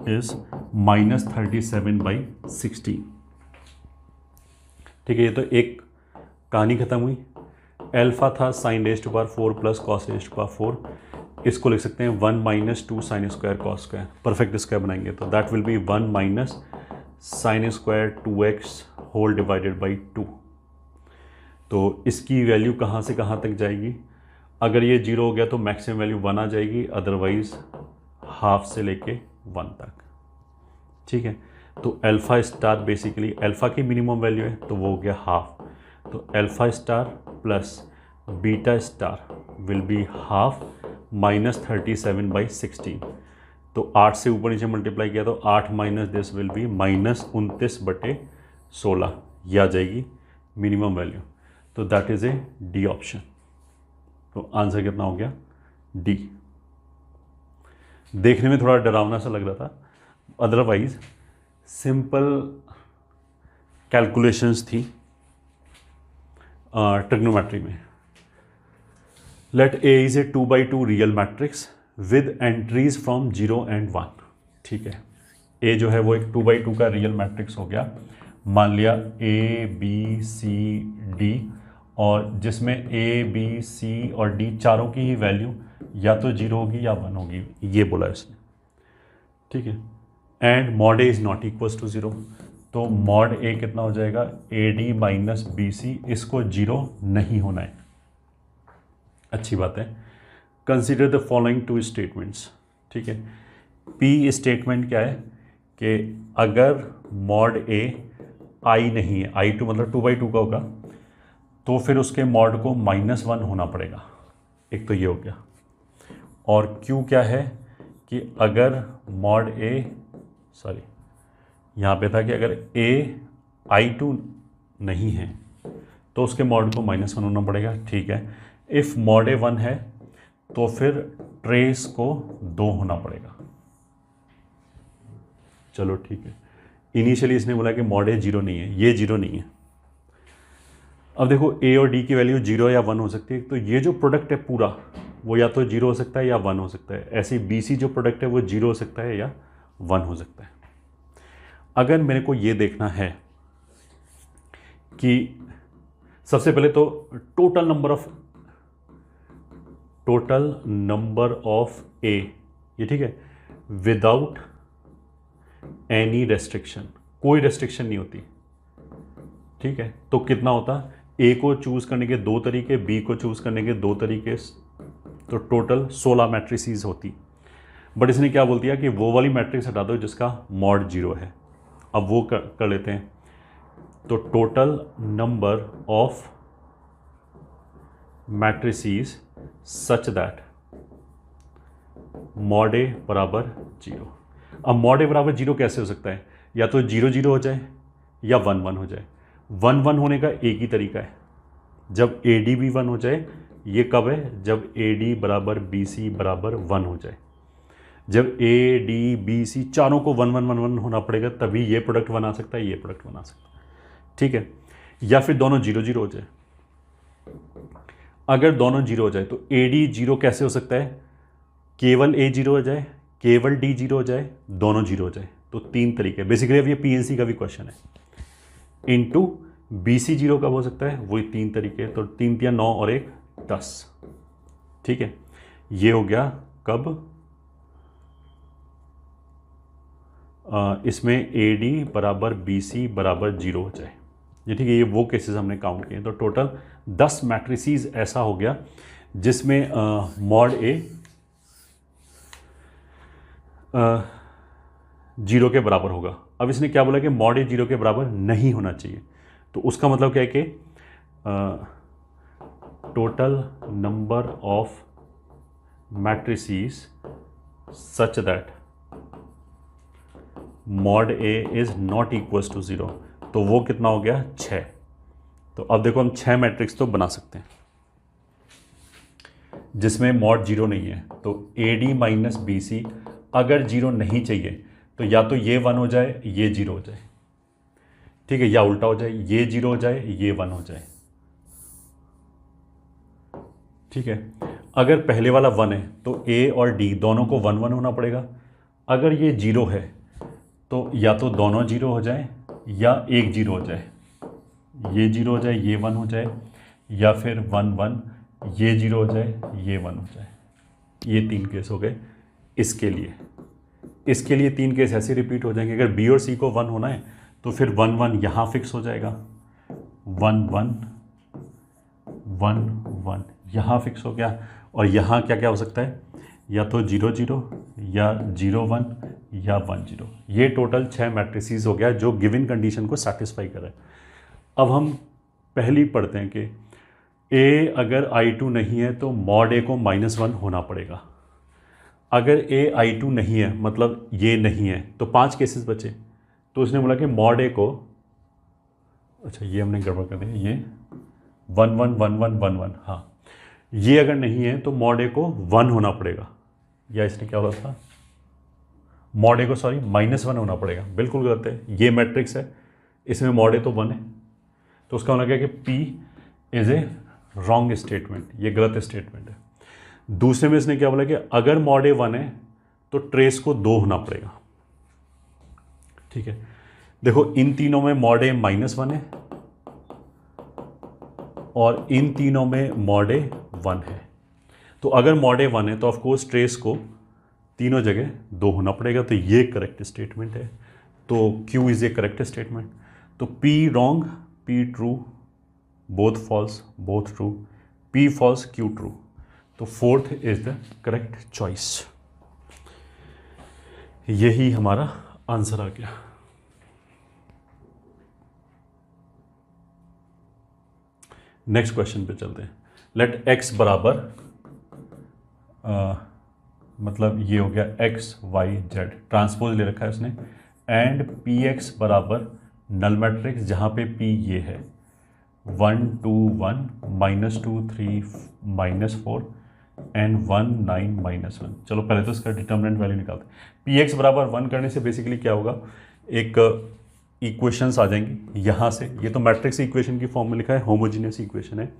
A: इज -37/16। ठीक है, ये तो एक कहानी खत्म हुई। एल्फा था sin raised to power 4 + cos raised to power 4, इसको लिख सकते हैं 1 - 2 sin square cos square, perfect square बनाएंगे तो that will be 1 - sin square 2x whole divided by 2। तो इसकी वैल्यू कहाँ से कहाँ तक जाएगी, अगर ये 0 हो गया तो मैक्सिमम वैल्यू 1 आ जाएगी, अदरवाइज हाफ से लेके 1 तक। ठीक है, तो अल्फा स्टार बेसिकली अल्फा की मिनिमम वैल्यू है तो वो हो गया हाफ, तो alpha star plus beta star will be half -37/16। तो 8 से ऊपर नीचे मल्टीप्लाई किया तो 8 माइनस दिस विल बी -29/16, ये आ जाएगी मिनिमम वैल्यू। तो that is A D option. तो आंसर कितना हो गया, डी। देखने में थोड़ा डरावना सा लग रहा था, अदरवाइज सिंपल कैलकुलेशंस थी ट्रिग्नोमेट्री में। Let A is a 2/2 real matrix with entries from 0 and 1। ठीक है, ए जो है वो एक 2/2 का रियल मैट्रिक्स हो गया, मान लिया ए बी सी डी, और जिसमें ए बी सी और डी चारों की ही वैल्यू या तो 0 होगी या 1 होगी, ये बोला है उसने। ठीक है, and mod A is not equals to 0, तो मॉड ए कितना हो जाएगा, A D minus B C, इसको 0 नहीं होना है। अच्छी बात है। Consider the following 2 statements. ठीक है, पी स्टेटमेंट क्या है कि अगर मॉड ए आई नहीं है, I2 मतलब 2/2 का होगा, तो फिर उसके मॉड को -1 होना पड़ेगा, एक तो ये हो गया। और Q क्या है कि अगर मॉड ए यहाँ पे था कि अगर ए I2 नहीं है तो उसके मॉड को -1 होना पड़ेगा। ठीक है, इफ़ मॉड ए 1 है तो फिर ट्रेस को 2 होना पड़ेगा। चलो ठीक है, इनिशियली इसने बोला कि मॉड ए 0 नहीं है, ये 0 नहीं है। अब देखो ए और डी की वैल्यू 0 या 1 हो सकती है, तो ये जो प्रोडक्ट है पूरा वो या तो 0 हो सकता है या 1 हो सकता है। ऐसे बी सी जो प्रोडक्ट है वो 0 हो सकता है या 1 हो सकता है। अगर मेरे को ये देखना है कि सबसे पहले तो टोटल नंबर ऑफ ए, ये ठीक है, विदाउट एनी रेस्ट्रिक्शन, कोई रेस्ट्रिक्शन नहीं होती। ठीक है, तो कितना होता, ए को चूज करने के 2 तरीके, बी को चूज करने के 2 तरीके, तो टोटल 16 मैट्रिसेस होती। बट इसने क्या बोल दिया कि वो वाली मैट्रिक्स हटा दो जिसका मॉड 0 है। अब वो कर लेते हैं, तो total number of matrices such that mod A बराबर 0। अब मॉड ए बराबर 0 कैसे हो सकता है, या तो 0 0 हो जाए या 1 1 हो जाए। 1 1 होने का एक ही तरीका है, जब ए डी भी 1 हो जाए। ये कब है, जब ए डी बराबर बी सी बराबर 1 हो जाए। जब ए डी बी सी चारों को 1 1 1 1 होना पड़ेगा, तभी ये प्रोडक्ट बना सकता है, ये प्रोडक्ट बना सकता है। ठीक है, या फिर दोनों 0 0 हो जाए। अगर दोनों 0 हो जाए तो ए डी 0 कैसे हो सकता है, केवल ए 0 हो जाए केवल डी जीरो हो जाए, दोनों जीरो हो जाए। तो तीन तरीके, बेसिकली अब ये पीएनसी का भी क्वेश्चन है। इनटू बीसी जीरो कब हो सकता है, वही तीन तरीके। तो 3 3 9 और 1 10। ठीक है, ये हो गया कब, इसमें ए डी बराबर बी सी बराबर जीरो हो जाए। ये ठीक है, ये वो केसेस हमने काउंट किए। तो टोटल 10 मैट्रिसेस ऐसा हो गया जिसमें मॉड ए जीरो के बराबर होगा। अब इसने क्या बोला कि मॉड ए जीरो के बराबर नहीं होना चाहिए। तो उसका मतलब क्या है कि total number of matrices such that mod A is not equals to zero. तो वो कितना हो गया, 6। तो अब देखो हम 6 मैट्रिक्स तो बना सकते हैं जिसमें मॉड जीरो नहीं है। तो A D minus B C अगर जीरो नहीं चाहिए तो या तो ये 1 हो जाए, ये जीरो हो जाए। ठीक है, या उल्टा हो जाए, ये जीरो हो जाए, ये 1 हो जाए। ठीक है, अगर पहले वाला 1 है तो ए और डी दोनों को 1 1 होना पड़ेगा। अगर ये जीरो है तो या तो दोनों जीरो हो जाए या एक जीरो हो जाए, ये जीरो हो जाए, ये 1 हो जाए, या फिर 1 1, ये जीरो हो जाए, ये 1 हो जाए। ये 3 केस हो गए इसके लिए। इसके लिए 3 केस ऐसे रिपीट हो जाएंगे। अगर बी और सी को 1 होना है तो फिर 1 1 यहाँ फिक्स हो जाएगा, 1 1 1 1 यहाँ फिक्स हो गया। और यहाँ क्या क्या हो सकता है, या तो 0 0 या 0 1 या 1 0। ये टोटल 6 मैट्रिसेस हो गया जो गिवन कंडीशन को सेटिस्फाई कर रहा है। अब हम पहली पढ़ते हैं कि ए अगर I2 नहीं है तो मॉड ए को -1 होना पड़ेगा। अगर ए I2 नहीं है मतलब ये नहीं है तो 5 केसेस बचे। तो उसने बोला कि मॉड ए को, अच्छा ये हमने गड़बड़ कर दिया, ये 1 1 1 1 1 1, हाँ ये अगर नहीं है तो मॉड ए को 1 होना पड़ेगा। या इसने क्या बोला था, मॉड ए को सॉरी -1 होना पड़ेगा। बिल्कुल गलत है, ये मैट्रिक्स है, इसमें मॉड ए तो 1 है। तो उसका मतलब क्या कि P is a wrong statement, ये गलत स्टेटमेंट है। दूसरे में इसने क्या बोला कि अगर मॉड ए 1 है तो ट्रेस को 2 होना पड़ेगा। ठीक है, देखो इन तीनों में मॉड ए -1 है और इन तीनों में मॉड ए 1 है। तो अगर मॉड ए 1 है तो ऑफकोर्स ट्रेस को तीनों जगह 2 होना पड़ेगा। तो ये करेक्ट स्टेटमेंट है। तो Q is a correct statement. तो P wrong, P true, both false, both true, P false, Q true. तो 4th is the correct choice. यही हमारा आंसर आ गया। नेक्स्ट क्वेश्चन पे चलते हैं। लेट x बराबर मतलब ये हो गया x y z, ट्रांसपोज ले रखा है उसने, एंड px बराबर नल मैट्रिक्स जहाँ पे p ये है 1 2 1 -2 3 -4 एंड 1 9 -1। चलो पहले तो इसका डिटर्मिनेंट वैल्यू निकालते हैं। px बराबर 1 करने से बेसिकली क्या होगा, एक इक्वेशंस आ जाएंगी यहाँ से। ये तो मैट्रिक्स इक्वेशन की फॉर्म में लिखा है, होमोजीनियस इक्वेशन है।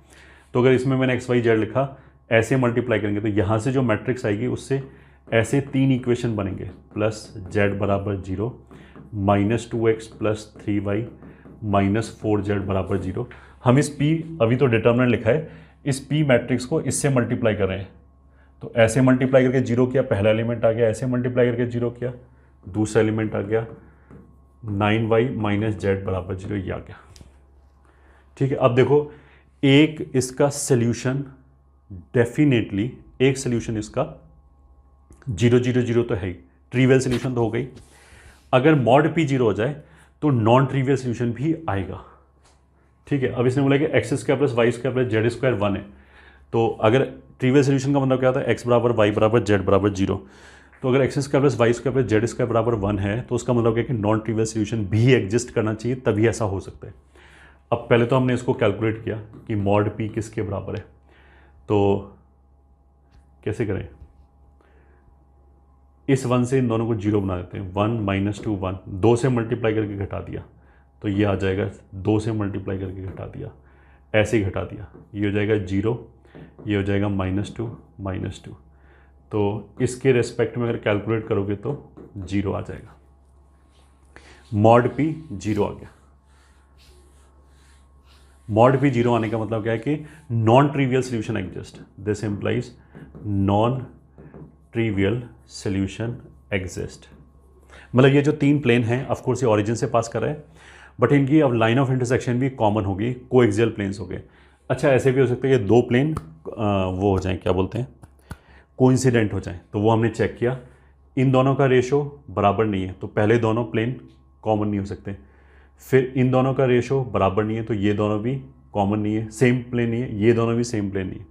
A: तो अगर इसमें मैंने x y z लिखा, ऐसे मल्टीप्लाई करेंगे तो यहाँ से जो मैट्रिक्स आएगी उससे ऐसे 3 इक्वेशन बनेंगे, प्लस z बराबर 0, -2x + 3y -4z बराबर 0। हम इस p, अभी तो डिटर्मिनेंट लिखा है, इस p मैट्रिक्स को इससे मल्टीप्लाई कर रहे हैं। तो ऐसे मल्टीप्लाई करके 0 किया, पहला एलिमेंट आ गया, ऐसे मल्टीप्लाई करके 0 किया, दूसरा एलिमेंट आ गया, 9y - z बराबर 0, ये आ गया। ठीक है, अब देखो एक इसका सल्यूशन, डेफिनेटली एक सल्यूशन इसका 0 0 0 तो है ही, ट्रिवियल सल्यूशन तो हो गई। अगर मॉड p 0 हो जाए तो नॉन ट्रिवियल सल्यूशन भी आएगा। ठीक है, अब इसने बोला कि x² + y² + z² 1 है। तो अगर ट्रिवियल सल्यूशन का मतलब क्या होता है, x बराबर y बराबर z बराबर 0। तो अगर x² + y² + z² बराबर 1 है तो उसका मतलब क्या है कि नॉन ट्रिवियल सल्यूशन भी एग्जिस्ट करना चाहिए, तभी ऐसा हो सकता है। अब पहले तो हमने इसको कैलकुलेट किया कि मॉड p किसके बराबर है। तो कैसे करें, इस 1 से इन दोनों को 0 बना देते हैं। 1 - 2 1, 2 से मल्टीप्लाई करके घटा दिया तो ये आ जाएगा, 2 से मल्टीप्लाई करके घटा दिया, ऐसे ही घटा दिया, ये हो जाएगा 0, ये हो जाएगा -2 -2। तो इसके रेस्पेक्ट में अगर कैलकुलेट करोगे तो 0 आ जाएगा। मॉड पी 0 आ गया। मॉड पी 0 आने का मतलब क्या है कि non trivial solution exist. This implies non trivial solution exist. मतलब ये जो 3 प्लेन हैं, ऑफकोर्स ये ऑरिजिन से पास कर रहे हैं, बट इनकी अब लाइन ऑफ इंटरसेक्शन भी कॉमन होगी, कोएक्सियल प्लेन्स हो गए। अच्छा, ऐसे भी हो सकता है कि 2 प्लेन वो हो जाएं, क्या बोलते हैं, कोइंसिडेंट हो जाएं। तो वो हमने चेक किया, इन दोनों का रेशो बराबर नहीं है, तो पहले दोनों प्लेन कॉमन नहीं हो सकते। फिर इन दोनों का रेशो बराबर नहीं है, तो ये दोनों भी कॉमन नहीं है, सेम प्लेन नहीं है, ये दोनों भी सेम प्लेन नहीं है,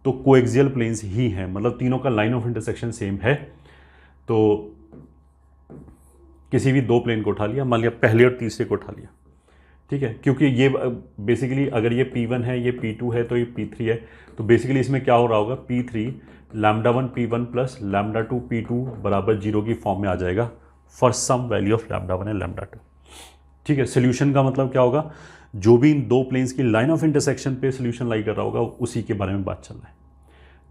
A: तो कोएक्सियल प्लेन्स ही हैं। मतलब तीनों का लाइन ऑफ इंटरसेक्शन सेम है। तो किसी भी 2 प्लेन को उठा लिया, मान लिया पहले और तीसरे को उठा लिया, ठीक है, क्योंकि ये बेसिकली अगर ये P1 है, ये P2 है, तो ये P3 है, तो बेसिकली इसमें क्या हो रहा होगा, P3 λ1 P1 प्लस λ2 P2 बराबर 0 की फॉर्म में आ जाएगा for some value of λ1 and λ2। ठीक है, सोल्यूशन का मतलब क्या होगा, जो भी इन 2 प्लेन्स की लाइन ऑफ इंटरसेक्शन पे सोल्यूशन लाई कर रहा होगा उसी के बारे में बात चल रहा है।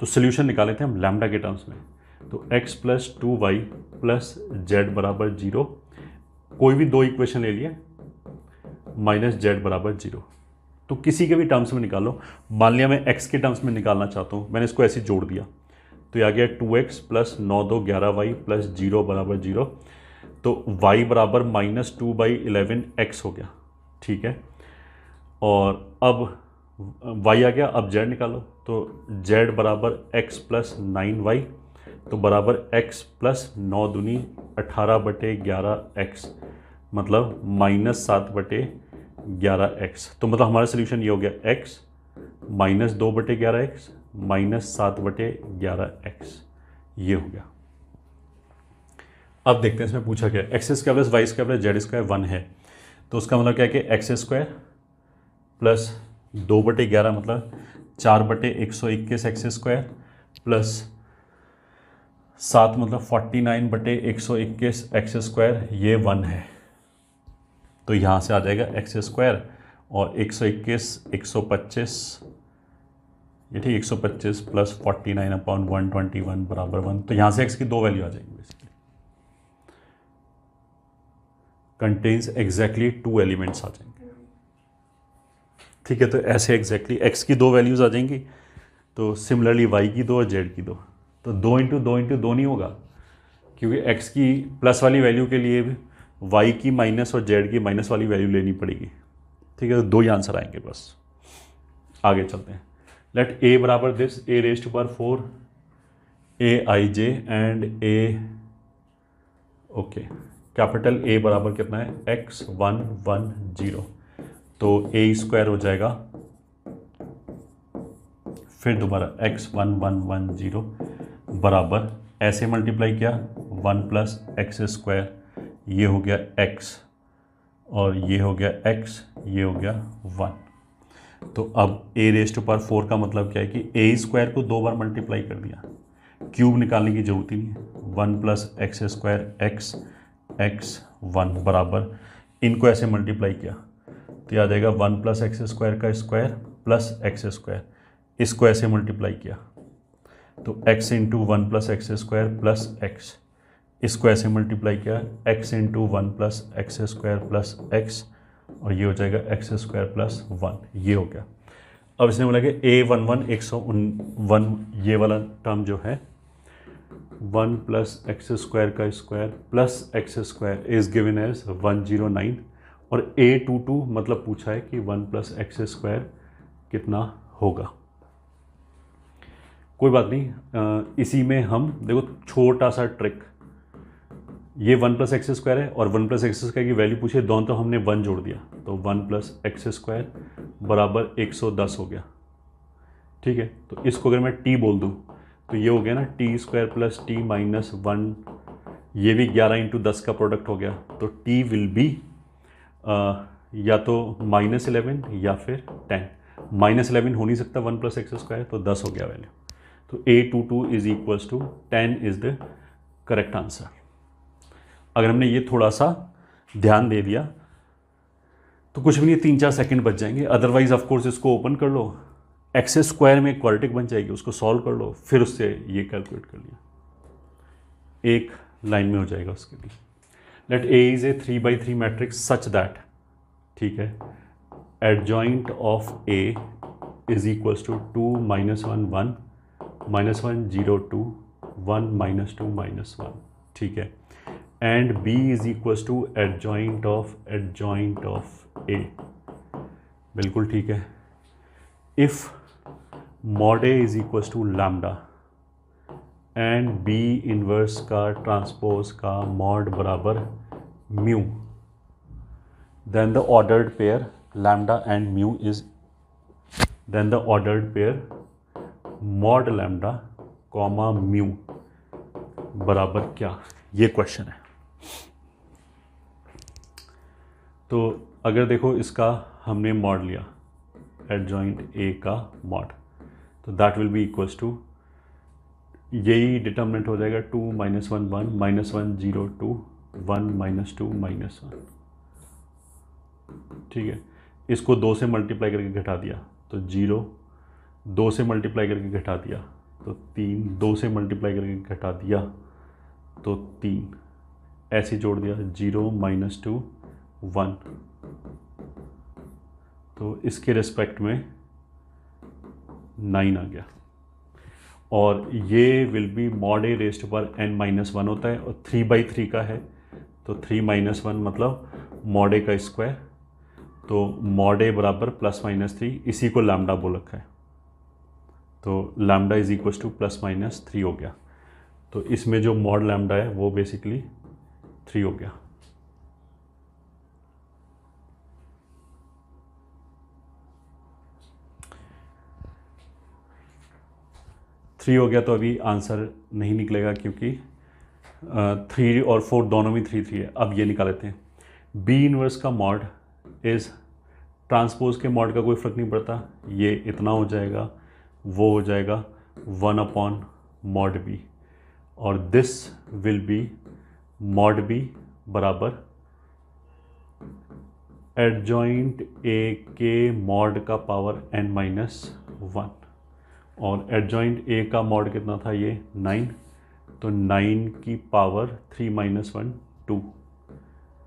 A: तो सोल्यूशन निकाले थे हम लैम्डा के टर्म्स में, तो x plus 2y plus Z बराबर 0, कोई भी 2 इक्वेशन ले लिए, माइनस जेड बराबर 0, तो किसी के भी टर्म्स में निकालो। मान लिया मैं x के टर्म्स में निकालना चाहता हूँ, मैंने इसको ऐसे जोड़ दिया, तो ये आ गया 2x प्लस 9 2 11y प्लस 0 बराबर 0, तो y बराबर माइनस 2/11x हो गया। ठीक है, और अब y आ गया, अब z निकालो, तो z बराबर x प्लस 9y, तो बराबर x प्लस 9 दूनी 18/11x, मतलब माइनस 7/11x। तो मतलब हमारा सोल्यूशन ये हो गया x minus 2/11x minus 7/11x, ये हो गया। अब देखते हैं इसमें पूछा क्या है, x square plus y square plus z square 1 है, तो उसका मतलब क्या है कि एक्स स्क्वायर प्लस 2/11 मतलब 4/121 एक्स स्क्वायर प्लस 7 मतलब 49/121 एक्स स्क्वायर, ये 1 है। तो यहाँ से आ जाएगा एक्स स्क्वायर और 121 125, ये ठीक 125 प्लस 49/121 बराबर 1। तो यहाँ से एक्स की 2 वैल्यू आ जाएंगी बेसिकली, कंटेन्स एग्जैक्टली 2 एलिमेंट्स आ जाएंगे। ठीक है, तो ऐसे एग्जैक्टली एक्स की 2 वैल्यूज़ आ जाएंगी, तो सिमिलरली वाई की 2 और जेड की 2, तो 2 इंटू 2 इंटू 2 नहीं होगा, क्योंकि एक्स की प्लस वाली वैल्यू के लिए भी वाई की माइनस और जेड की माइनस वाली वैल्यू लेनी पड़ेगी। ठीक है, तो 2 ही आंसर आएंगे बस। आगे चलते हैं, लेट ए बराबर this, a raise to power 4 aij and a, okay, capital A बराबर कितना है, x110, तो a स्क्वायर हो जाएगा, फिर दोबारा x1110 बराबर, ऐसे मल्टीप्लाई किया 1 प्लस एक्स स्क्वायर, ये हो गया x और ये हो गया x, ये हो गया 1। तो अब a रेज़ टू पावर 4 का मतलब क्या है कि a स्क्वायर को 2 बार मल्टीप्लाई कर दिया, क्यूब निकालने की जरूरत ही नहीं है, 1 प्लस एक्स स्क्वायर x1 बराबर, इनको ऐसे मल्टीप्लाई किया तो याद आएगा 1 प्लस एक्स स्क्वायर का स्क्वायर प्लस एक्स स्क्वायर, इसको ऐसे मल्टीप्लाई किया तो x into 1 plus x square plus x, इसको ऐसे मल्टीप्लाई किया x into 1 plus x square plus x, और ये हो जाएगा एक्स स्क्वायर प्लस 1, ये हो गया। अब इसने बोला कि a11 101, ये वाला टर्म जो है 1 प्लस एक्स स्क्वायर का square plus x square is given as 109, और a22 मतलब पूछा है कि 1 प्लस एक्स स्क्वायर कितना होगा। कोई बात नहीं, इसी में हम देखो छोटा सा ट्रिक, ये 1 प्लस एक्स स्क्वायर है और 1 प्लस एक्स स्क्वायर की वैल्यू पूछे, दोनों तो हमने 1 जोड़ दिया, तो 1 प्लस एक्स स्क्वायर बराबर 110 हो गया। ठीक है, तो इसको अगर मैं t बोल दूँ तो ये हो गया ना T square plus T minus 1, ये भी 11 इंटू 10 का प्रोडक्ट हो गया, तो t विल बी या तो -11 या फिर 10, -11 हो नहीं सकता 1 प्लस एक्स स्क्वायर, तो 10 हो गया वैल्यू, तो a22 is equals to 10 is the correct answer. अगर हमने ये थोड़ा सा ध्यान दे दिया तो कुछ भी नहीं, 3-4 सेकंड बच जाएंगे, अदरवाइज ऑफ कोर्स इसको ओपन कर लो, एक्स स्क्वायर में क्वाड्रेटिक बन जाएगी, उसको सॉल्व कर लो, फिर उससे ये कैलकुलेट कर लिया, एक लाइन में हो जाएगा उसके लिए। Let A is a 3x3 matrix such that, ठीक है, adjoint of A is equals to 2 - 1 1 -1 0 2 1 -2 -1, ठीक है, and B is equals to adjoint of A, बिल्कुल ठीक है। If mod A is equals to lambda and B inverse का ट्रांसपोज का मॉड बराबर mu, then the ordered pair lambda and mu is, then the ordered pair mod lambda comma mu बराबर क्या, ये क्वेश्चन है। तो अगर देखो इसका हमने मॉड लिया एडजॉइंट ए का मॉड, तो that will be equals to, यही डिटर्मिनेंट हो जाएगा 2 - 1 1 -1 0 2 1 -2 -1, ठीक है। इसको 2 से मल्टीप्लाई करके घटा दिया तो 0, 2 से मल्टीप्लाई करके घटा दिया तो 3, 2 से मल्टीप्लाई करके घटा दिया तो 3, ऐसे जोड़ दिया 0 -2 1, तो इसके रिस्पेक्ट में 9 आ गया। और ये will be mod A rest पर n-1 होता है और 3/3 का है, तो 3 - 1 मतलब मॉड ए का स्क्वायर, तो मॉड ए बराबर +-3, इसी को लैम्डा बोल रखा है, तो लैम्डा इज इक्वल टू +-3 हो गया। तो इसमें जो मॉड लैम्डा है वो बेसिकली 3 हो गया। थ्री हो गया तो अभी आंसर नहीं निकलेगा क्योंकि 3 और 4 दोनों में 3 3 है। अब ये निकाल लेते हैं। बी इनवर्स का मॉड इज़, ट्रांसपोज के मॉड का कोई फ़र्क नहीं पड़ता, ये इतना हो जाएगा, वो हो जाएगा 1/mod b, और this will B mod b बराबर एडजॉइंट ए के मॉड का पावर n-1, और एडजॉइंट ए का मॉड कितना था ये 9, तो 9 की पावर 3 - 1 2,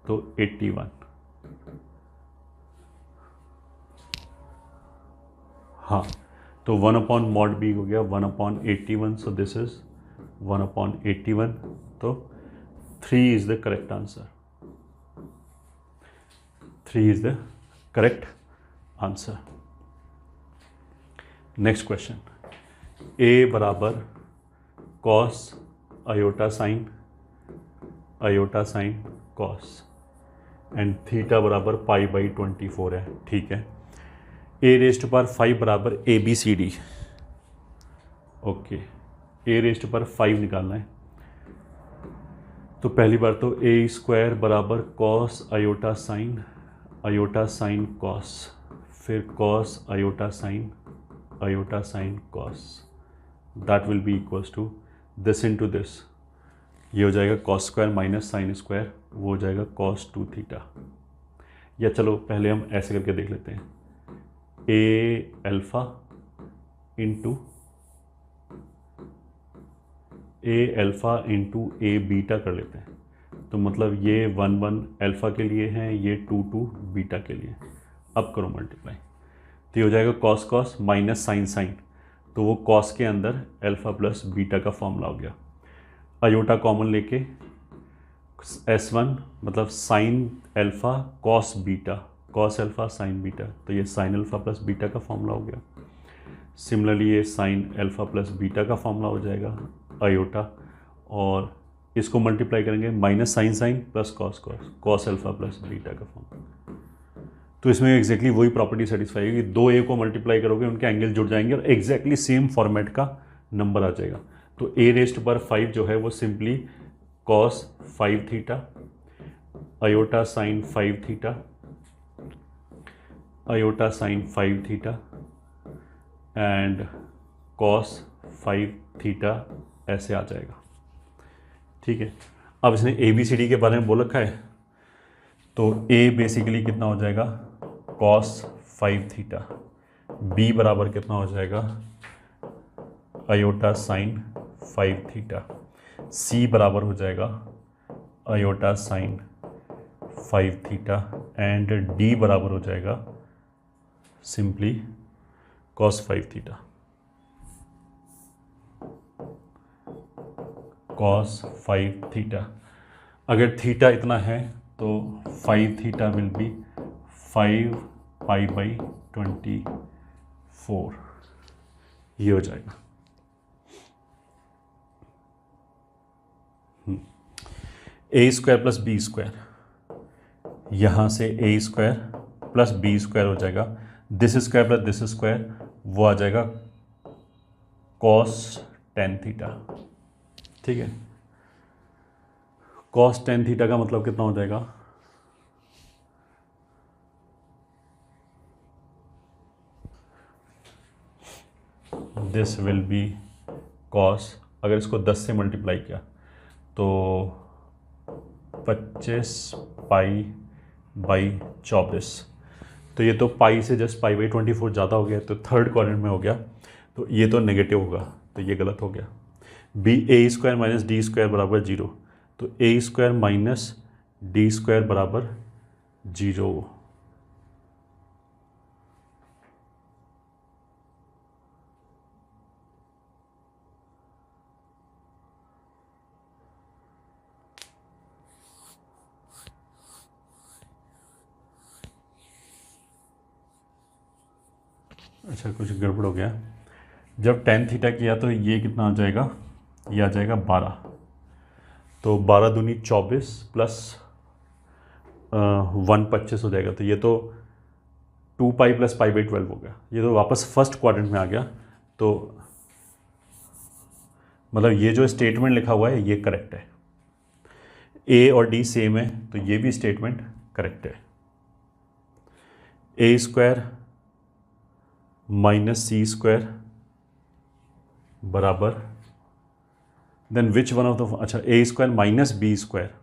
A: तो 81। हाँ, तो 1/mod b हो गया 1/81, सो दिस इज 1/81, तो 3 is the correct answer, 3 is the correct answer. Next question, A बराबर cos iota sine cos and theta बराबर π/24 है, ठीक है। ए रेस्ट पर 5 बराबर ABCD, ओके, ए रेस्ट पर 5 निकालना है, तो पहली बार तो a² बराबर कॉस आयोटा साइन कॉस, फिर cos iota sine cos, that will be equals to this into this, ये हो जाएगा cos square minus sine square, वो हो जाएगा cos 2 थीटा। या चलो पहले हम ऐसे करके देख लेते हैं, a alpha into a beta कर लेते हैं, तो मतलब ये 1 अल्फ़ा के लिए है, ये 2 बीटा के लिए। अब करो मल्टीप्लाई, तो ये हो जाएगा cos माइनस साइन, तो वो cos के अंदर अल्फ़ा प्लस बीटा का फॉर्मूला हो गया। अयोटा कॉमन लेके S1 मतलब sine alpha cos beta, cos alpha sine beta, तो ये साइन अल्फ़ा प्लस बीटा का फॉर्मूला हो गया। सिमिलरली ये साइन अल्फ़ा प्लस बीटा का फॉर्मूला हो जाएगा अयोटा, और इसको मल्टीप्लाई करेंगे minus sine plus cos alpha plus beta का फॉर्मूला, तो इसमें एग्जैक्टली वही प्रॉपर्टी सेटिस्फाई होगी। 2a को मल्टीप्लाई करोगे उनके एंगल जुड़ जाएंगे और एग्जैक्टली सेम फॉर्मेट का नंबर आ जाएगा। तो a रेस्ट पर 5 जो है वो simply cos 5 theta aorta sign 5 theta and cos 5 theta ऐसे आ जाएगा, ठीक है। अब इसने ABCD के बारे में बोल रखा है, तो a बेसिकली कितना हो जाएगा cos 5 थीटा बी बराबर कितना हो जाएगा, आयोटा साइन 5 थीटा। सी बराबर हो जाएगा iota sine 5 theta. And D बराबर हो जाएगा simply cos 5 theta. Cos 5 theta. अगर थीटा इतना है तो 5 theta will B 5 pi by 24, ये हो जाएगा। A square plus B square, यहाँ से ए स्क्वायर प्लस बी स्क्वायर हो जाएगा, this square plus this square, वो आ जाएगा कॉस 10 थीटा। ठीक है, कॉस 10 थीटा का मतलब कितना हो जाएगा, दिस विल बी कॉस, अगर इसको 10 से मल्टीप्लाई किया तो 25 पाई बाई 24, तो ये तो पाई से जस्ट पाई बाई 24 ज़्यादा हो गया, तो थर्ड क्वाड्रेंट में हो गया, तो ये तो नेगेटिव होगा, तो ये गलत हो गया। बी ए स्क्वायर माइनस डी स्क्वायर बराबर 0, तो A square minus D square बराबर 0। अच्छा, कुछ गड़बड़ हो गया। जब 10 थीटा किया तो ये कितना आ जाएगा, ये आ जाएगा 12, तो 12 दूनी 24 प्लस 1 25 हो जाएगा, तो ये तो 2 पाई प्लस पाई बाई 12 हो गया, ये तो वापस फर्स्ट क्वाड्रेंट में आ गया। तो मतलब ये जो स्टेटमेंट लिखा हुआ है ये करेक्ट है, ए और डी सेम है, तो ये भी स्टेटमेंट करेक्ट है। A square minus C square बराबर, then which one of the, अच्छा A square minus B square,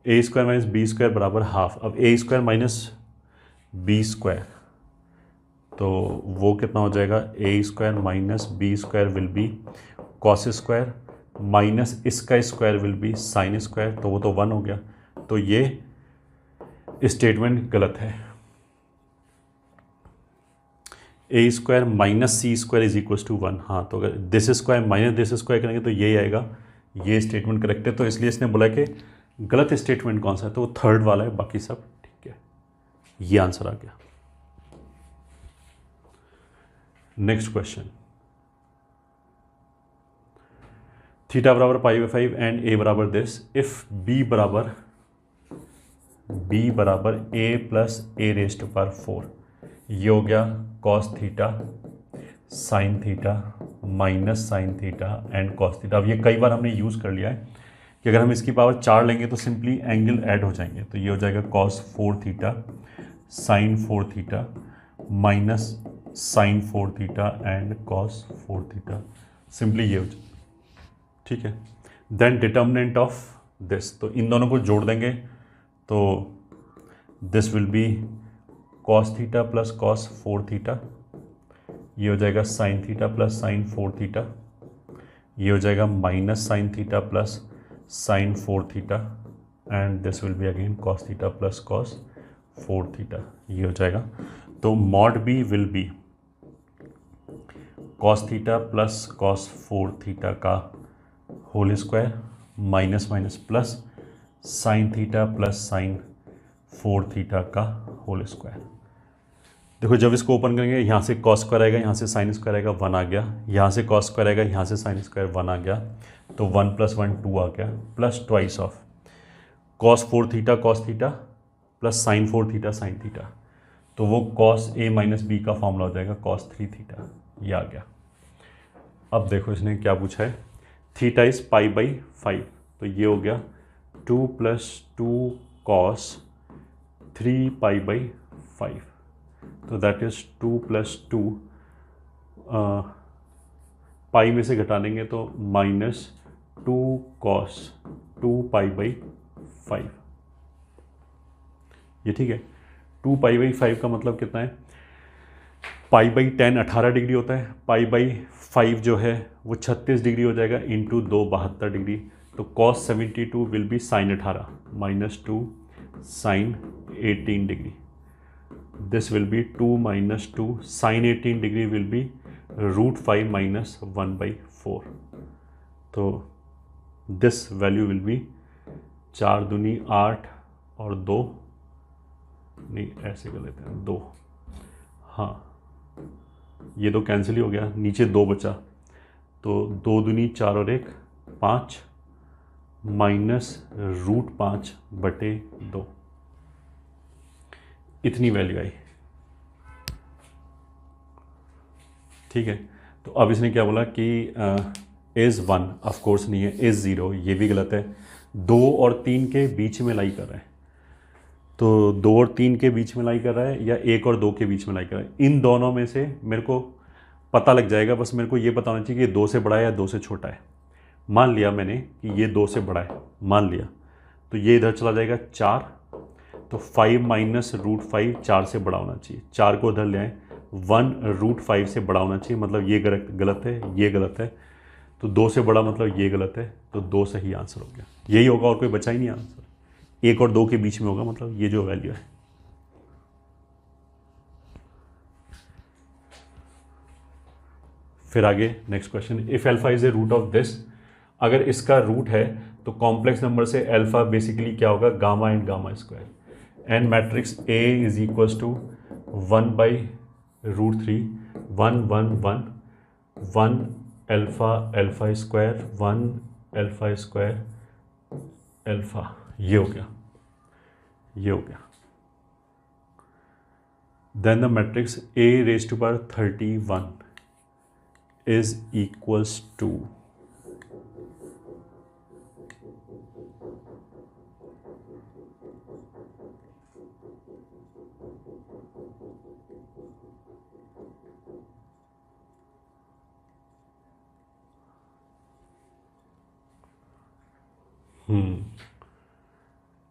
A: A square minus B square बराबर हाफ। अब A square minus B square, तो वो कितना हो जाएगा, A square minus B square will be cos square minus इसका square will be sine square, तो वो तो 1 हो गया, तो ये स्टेटमेंट गलत है। A square minus C square is equal to 1, हाँ, तो अगर this square minus this square करेंगे तो ये आएगा, ये स्टेटमेंट करेक्ट है, तो इसलिए इसने बोला कि गलत स्टेटमेंट कौन सा है, तो वो थर्ड वाला है, बाकी सब ठीक है, ये आंसर आ गया। नेक्स्ट क्वेश्चन, थीटा बराबर पाई बाई 5 एंड ए बराबर दिस, इफ बी बराबर ए प्लस ए रेस्ट पर 4, ये हो गया cos theta sine theta minus sine theta and cos theta. अब ये कई बार हमने यूज़ कर लिया है कि अगर हम इसकी पावर 4 लेंगे तो सिंपली एंगल ऐड हो जाएंगे, तो ये हो जाएगा cos 4 theta sine 4 theta minus sine 4 theta and cos 4 theta, simply ये हो जाएगा। ठीक है, देन डिटर्मिनेंट ऑफ दिस, तो इन दोनों को जोड़ देंगे तो this will be cos theta plus cos 4 theta, ये हो जाएगा sine theta plus sine 4 theta, ये हो जाएगा minus sine theta plus sine 4 theta and this will be again cos theta plus cos 4 theta, ये हो जाएगा। तो mod B will be cos theta plus cos 4 theta का whole square minus minus plus sine theta plus sine 4 theta का होल स्क्वायर। देखो जब इसको ओपन करेंगे यहाँ से कॉस स्क्वायर आएगा, यहाँ से साइन स्क्वायर आएगा, 1 आ गया, यहाँ से कॉस स्क्वायर आएगा, यहाँ से साइन स्क्वायर 1 आ गया, तो 1 + 1 2 आ गया, plus twice of cos 4 theta plus sine 4 theta sine theta, तो वो कॉस ए माइनस बी का फॉर्मूला हो जाएगा कॉस 3 थीटा, ये आ गया। अब देखो इसने क्या पूछा है, थीटा इज पाई बाई 5, तो ये हो गया 2 + 2 कॉस 3 पाई बाई 5, तो दैट इज 2 + 2 पाई में से घटा देंगे तो -2 कॉस 2 पाई बाई 5, ये ठीक है। 2 पाई बाई 5 का मतलब कितना है, π/10 18 डिग्री होता है, π/5 जो है वो 36 डिग्री हो जाएगा, इंटू 2 72 डिग्री। तो cos 72 will be sin 18 -2 sin 18 degree. This will be 2 - 2 sin 18 degree will be √5 - 1/4। तो दिस वैल्यू विल बी 4 दूनी 8 और 2, नहीं ऐसे कर लेते हैं 2, हाँ ये तो कैंसिल ही हो गया, नीचे 2 बचा, तो 2 दूनी 4 और 1 5 -√5/2, इतनी वैल्यू आई। ठीक है, तो अब इसने क्या बोला कि इज़ 1, ऑफ कोर्स नहीं है, इज़ 0, ये भी गलत है। 2 और 3 के बीच में लाई कर रहा है, तो 2 और 3 के बीच में लाई कर रहा है या 1 और 2 के बीच में लाई कर रहा है, इन दोनों में से मेरे को पता लग जाएगा। बस मेरे को ये पता होना चाहिए कि 2 से बड़ा है या 2 से छोटा है। मान लिया मैंने कि ये 2 से बड़ा है, मान लिया, तो ये इधर चला जाएगा 4, तो 5 - √5 4 से बड़ा होना चाहिए, 4 को उधर ले आए, 1 √5 से बड़ा होना चाहिए, मतलब ये गलत है, ये गलत है, तो 2 से बड़ा मतलब ये गलत है, तो 2 सही आंसर हो गया। यही होगा और कोई बचा ही नहीं आंसर, 1 और 2 के बीच में होगा, मतलब ये जो वैल्यू है। फिर आगे next question, if alpha is a root of this, अगर इसका रूट है तो कॉम्प्लेक्स नंबर से अल्फा बेसिकली क्या होगा, gamma and gamma square, and matrix A is equals to 1/√3 1 1 1 1 alpha alpha square 1 alpha square alpha, ये हो गया, ये हो गया। Then the matrix A raise to power 31 is equals to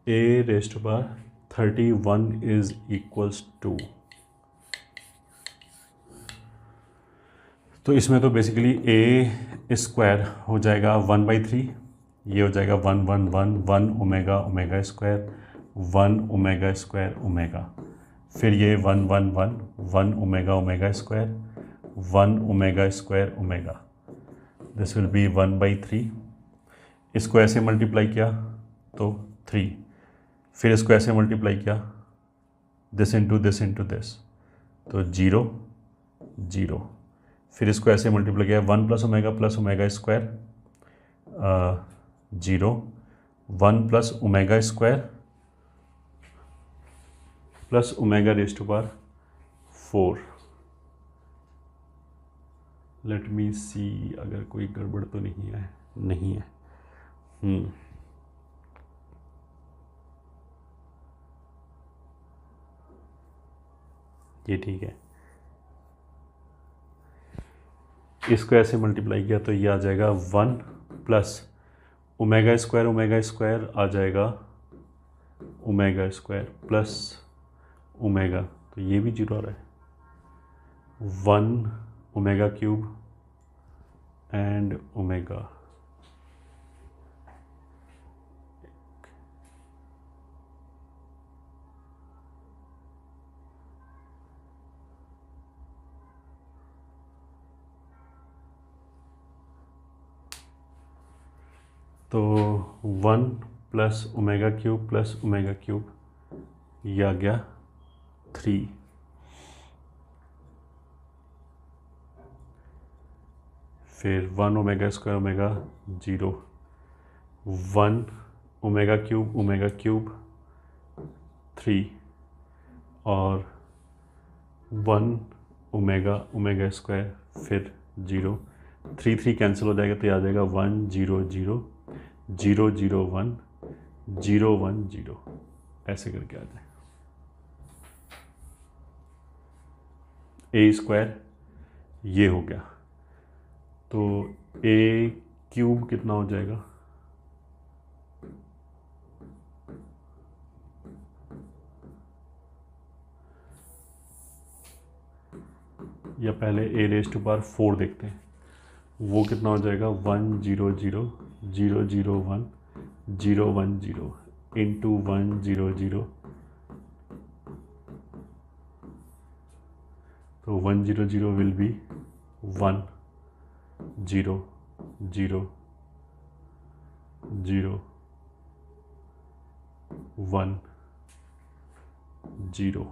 A: a raised to power 31 is equals to, तो इसमें तो बेसिकली ए स्क्वायर हो जाएगा 1/3, ये हो जाएगा 1 1 1 1 omega omega square 1 omega square omega, फिर ये 1 1 1 1 omega omega square 1 omega square omega, this will B 1/3। इसको ऐसे मल्टीप्लाई किया तो 3, फिर इसको ऐसे मल्टीप्लाई किया this into this into this, तो 0 0, फिर इसको ऐसे मल्टीप्लाई किया 1 + omega square 0 1 + omega square plus omega raise to power 4। Let me see अगर कोई गड़बड़ तो नहीं है, नहीं है। ये ठीक है, इसको ऐसे मल्टीप्लाई किया तो ये आ जाएगा 1 + ओमेगा स्क्वायर आ जाएगा ओमेगा स्क्वायर प्लस ओमेगा, तो ये भी 0 आ रहा है, 1 ओमेगा क्यूब एंड ओमेगा, तो 1 + omega cube plus omega cube, ये आ गया 3, फिर 1 omega square omega 0 1 omega cube 3 और 1 ओमेगा स्क्वायर फिर 0, 3 3 कैंसिल हो जाएगा तो ये आ जाएगा 1 0 0 0 0 1 0 1 0, ऐसे करके आ जाए। ए स्क्वायर ये हो गया, तो ए क्यूब कितना हो जाएगा, या पहले ए रेज टू पावर 4 देखते हैं, वो कितना हो जाएगा 1 0 0 0 0 1 0 1 0 इंटू 1 0 0, तो 1 0 0 will be 1 0 0 0 1 0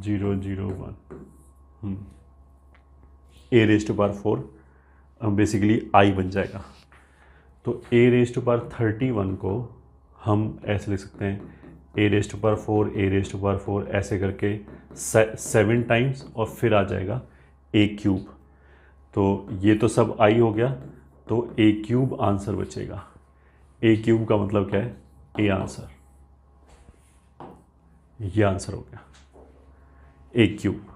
A: 0 0 1। A raise to power 4 basically I बन जाएगा। तो ए रेज टू पावर 31 को हम ऐसे लिख सकते हैं, A raise to power 4 A raise to power 4 ऐसे करके 7 टाइम्स और फिर आ जाएगा ए क्यूब। तो ये तो सब आई हो गया, तो ए क्यूब आंसर बचेगा। ए क्यूब का मतलब क्या है, ए आंसर, ये आंसर हो गया ए क्यूब।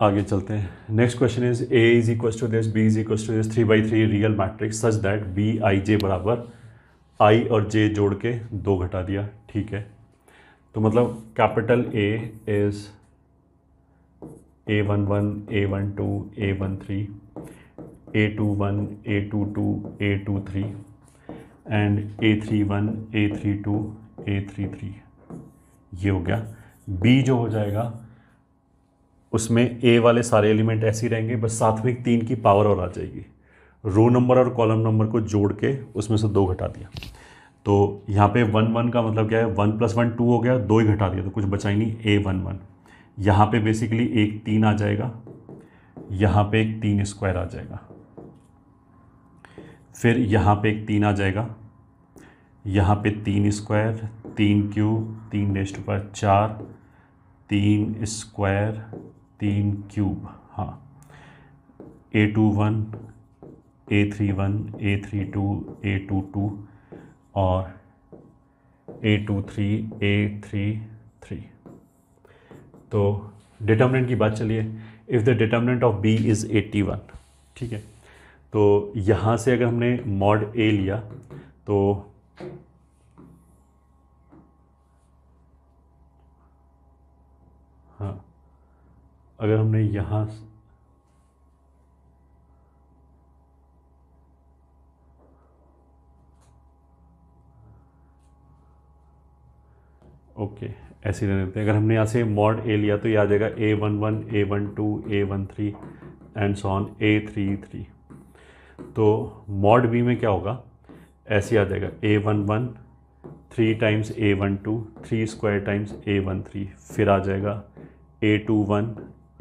A: आगे चलते हैं। Next question is A is equal to this, B is equal to this 3/3 real matrix such that B I J बराबर आई और जे जोड़ के 2 घटा दिया। ठीक है, तो मतलब capital A is A11 A12 A13 A21 A22 A23 and A31 A32 A33, ये हो गया। B जो हो जाएगा उसमें A वाले सारे एलिमेंट ऐसे ही रहेंगे, बस साथ में 3 की पावर और आ जाएगी। रो नंबर और कॉलम नंबर को जोड़ के उसमें से 2 घटा दिया। तो यहाँ पे 1 1 का मतलब क्या है, 1 + 1 2 हो गया, 2 ही घटा दिया तो कुछ बचा ही नहीं, A11। यहाँ पे बेसिकली एक 3 आ जाएगा, यहाँ पे एक 3 स्क्वायर आ जाएगा, फिर यहाँ पे एक 3 आ जाएगा, यहाँ पे 3 square 3 cube 3 raise to power 4 3 square 3 cube. हाँ, A21 A31 A32 A22 और A23 A33। तो डिटर्मिनेंट की बात चलिए, if the determinant of B is 81। ठीक है, तो यहाँ से अगर हमने मॉड ए लिया तो हाँ, अगर हमने यहाँ ओके ऐसे ही रहने देते हैं। अगर हमने यहाँ से मॉड ए लिया तो ये आ जाएगा A11 A12 A13 and so on A33। तो मॉड बी में क्या होगा, ऐसे आ जाएगा A11 3 times A12 3 square times A13, फिर आ जाएगा A21